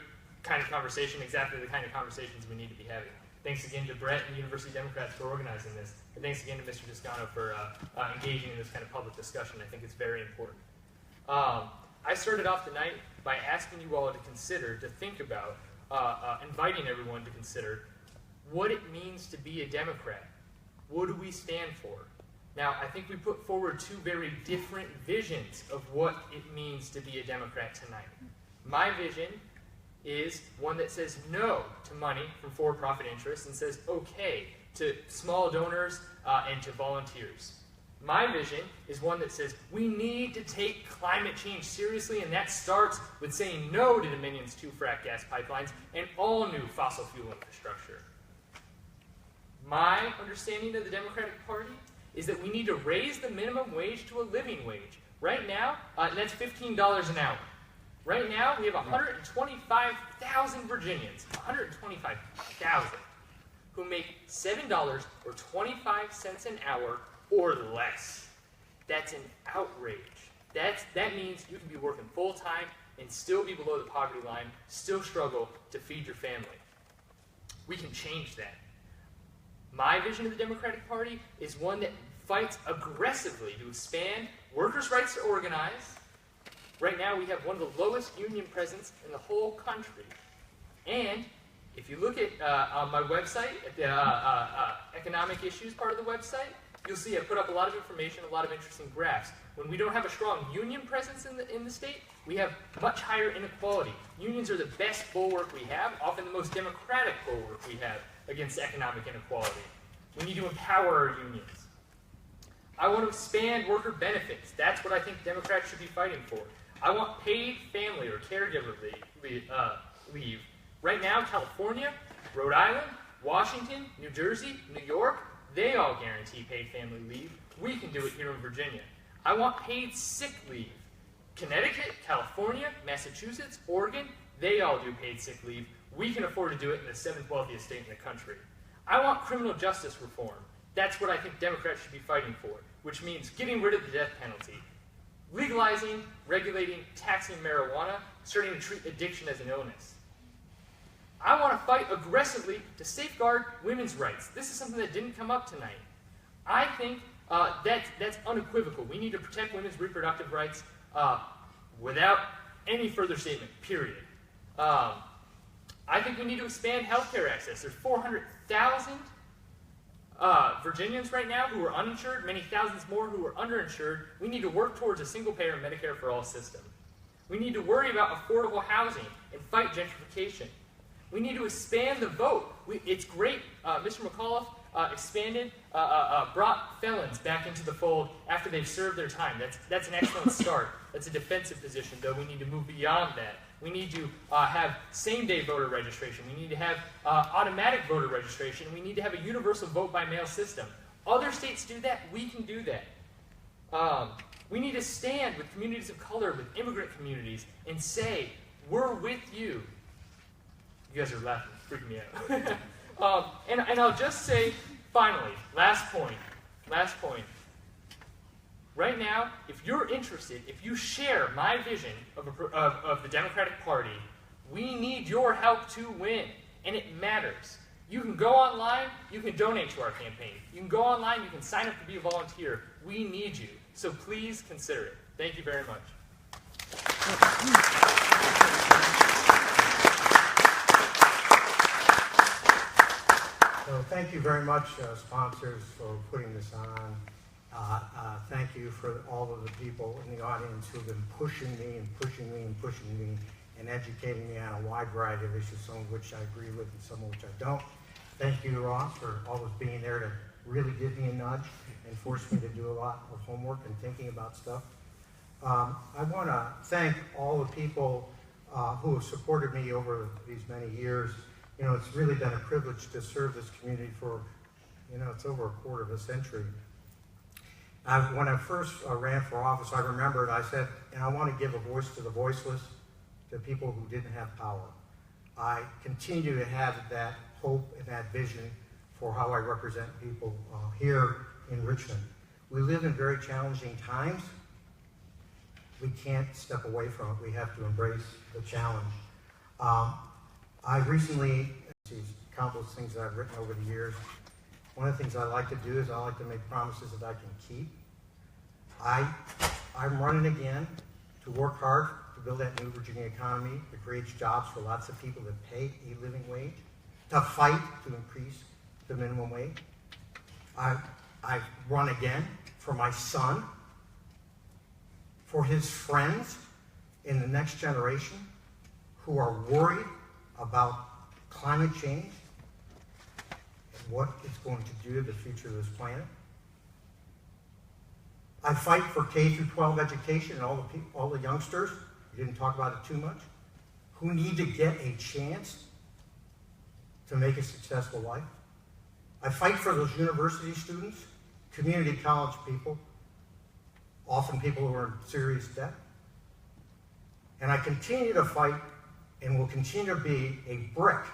kind of conversation, exactly the kind of conversations we need to be having. Thanks again to Brett and University Democrats for organizing this, and thanks again to Mr. Toscano for engaging in this kind of public discussion. I think it's very important. I started off tonight by asking you all to consider, to think about, inviting everyone to consider what it means to be a Democrat. What do we stand for? Now, I think we put forward two very different visions of what it means to be a Democrat tonight. My vision is one that says no to money from for-profit interests and says okay to small donors and to volunteers. My vision is one that says we need to take climate change seriously, and that starts with saying no to Dominion's 2 frack gas pipelines and all new fossil fuel infrastructure. My understanding of the Democratic Party is that we need to raise the minimum wage to a living wage. Right now, that's $15 an hour. Right now, we have 125,000 Virginians, 125,000, who make $7 or 25 cents an hour or less. That's an outrage. That means you can be working full-time and still be below the poverty line, still struggle to feed your family. We can change that. My vision of the Democratic Party is one that fights aggressively to expand workers' rights to organize. Right now, we have one of the lowest union presence in the whole country. And if you look at on my website, at the economic issues part of the website, you'll see I put up a lot of information, a lot of interesting graphs. When we don't have a strong union presence in the state, we have much higher inequality. Unions are the best bulwark we have, often the most democratic bulwark we have against economic inequality. We need to empower our unions. I want to expand worker benefits. That's what I think Democrats should be fighting for. I want paid family or caregiver leave. Right now, California, Rhode Island, Washington, New Jersey, New York, they all guarantee paid family leave. We can do it here in Virginia. I want paid sick leave. Connecticut, California, Massachusetts, Oregon, they all do paid sick leave. We can afford to do it in the 7th wealthiest state in the country. I want criminal justice reform. That's what I think Democrats should be fighting for, which means getting rid of the death penalty, legalizing, regulating, taxing marijuana, starting to treat addiction as an illness. I want to fight aggressively to safeguard women's rights. This is something that didn't come up tonight. I think that's unequivocal. We need to protect women's reproductive rights without any further statement, period. I think we need to expand healthcare access. There's 400,000 Virginians right now who are uninsured, many thousands more who are underinsured. We need to work towards a single-payer Medicare for all system. We need to worry about affordable housing and fight gentrification. We need to expand the vote. It's great. Mr. McAuliffe brought felons back into the fold after they've served their time. That's an excellent start. That's a defensive position, though. We need to move beyond that. We need to have same-day voter registration. We need to have automatic voter registration. We need to have a universal vote-by-mail system. Other states do that. We can do that. We need to stand with communities of color, with immigrant communities, and say, we're with you. You guys are laughing, freaking me out. And I'll just say, finally, last point. Right now, if you're interested, if you share my vision of the Democratic Party, we need your help to win, and it matters. You can go online, you can donate to our campaign. You can go online, you can sign up to be a volunteer. We need you, so please consider it. Thank you very much. So thank you very much, sponsors, for putting this on. Thank you for all of the people in the audience who have been pushing me and educating me on a wide variety of issues, some of which I agree with and some of which I don't. Thank you, Ross, for always being there to really give me a nudge and force me to do a lot of homework and thinking about stuff. I want to thank all the people who have supported me over these many years. You know, it's really been a privilege to serve this community for, it's over a quarter of a century. When I first ran for office, I remembered, I said, I want to give a voice to the voiceless, to people who didn't have power. I continue to have that hope and that vision for how I represent people here in Richmond. We live in very challenging times. We can't step away from it. We have to embrace the challenge. I recently, countless things that I've written over the years, one of the things I like to do is I like to make promises that I can keep. I'm running again to work hard to build that new Virginia economy that creates jobs for lots of people that pay a living wage, to fight to increase the minimum wage. I run again for my son, for his friends in the next generation who are worried about climate change and what it's going to do to the future of this planet. I fight for K-12 education and all the youngsters, we didn't talk about it too much, who need to get a chance to make a successful life. I fight for those university students, community college people, often people who are in serious debt. And I continue to fight and will continue to be a brick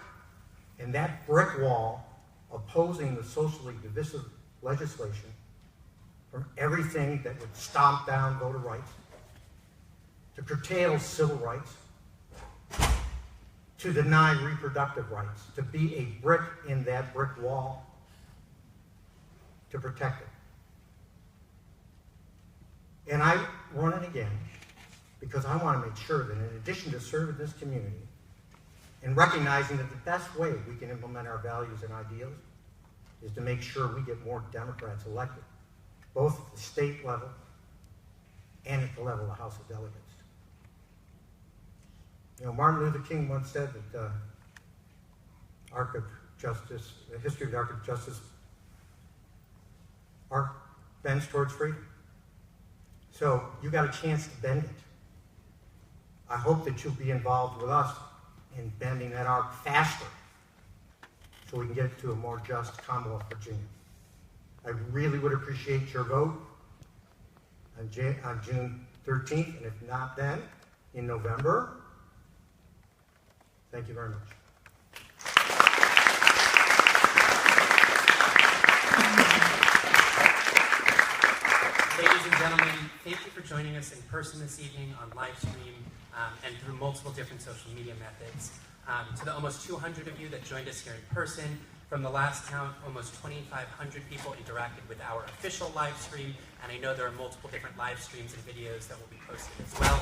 in that brick wall opposing the socially divisive legislation from everything that would stomp down voter rights, to curtail civil rights, to deny reproductive rights, to be a brick in that brick wall, to protect it. And I run it again because I want to make sure that in addition to serving this community and recognizing that the best way we can implement our values and ideals is to make sure we get more Democrats elected, both at the state level and at the level of the House of Delegates. Martin Luther King once said that the history of the arc of justice bends towards freedom. So you got a chance to bend it. I hope that you'll be involved with us in bending that arc faster so we can get to a more just Commonwealth Virginia. I really would appreciate your vote on June 13th, and if not then, in November. Thank you very much. Ladies and gentlemen, thank you for joining us in person this evening on live stream and through multiple different social media methods. To the almost 200 of you that joined us here in person, from the last count, almost 2,500 people interacted with our official live stream, and I know there are multiple different live streams and videos that will be posted as well.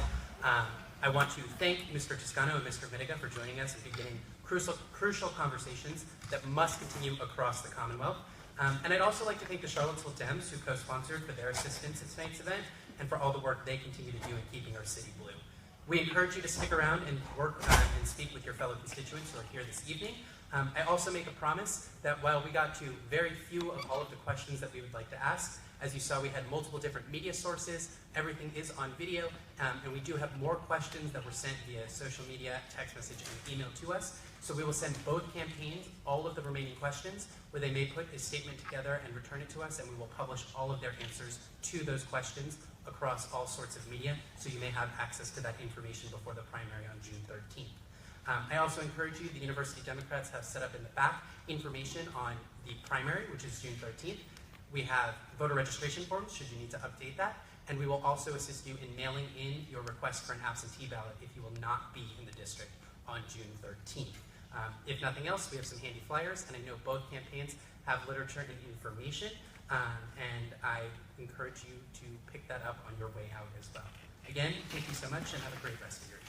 I want to thank Mr. Toscano and Mr. Mittiga for joining us and beginning crucial conversations that must continue across the Commonwealth. And I'd also like to thank the Cville Dems who co-sponsored for their assistance at tonight's event and for all the work they continue to do in keeping our city blue. We encourage you to stick around and work and speak with your fellow constituents who are here this evening. I also make a promise that while we got to very few of all of the questions that we would like to ask, as you saw, we had multiple different media sources. Everything is on video, and we do have more questions that were sent via social media, text message, and email to us. So we will send both campaigns all of the remaining questions, where they may put a statement together and return it to us, and we will publish all of their answers to those questions across all sorts of media, so you may have access to that information before the primary on June 13th. I also encourage you, the University Democrats have set up in the back information on the primary, which is June 13th. We have voter registration forms, should you need to update that, and we will also assist you in mailing in your request for an absentee ballot if you will not be in the district on June 13th. If nothing else, we have some handy flyers, and I know both campaigns have literature and information, and I encourage you to pick that up on your way out as well. Again, thank you so much, and have a great rest of your evening.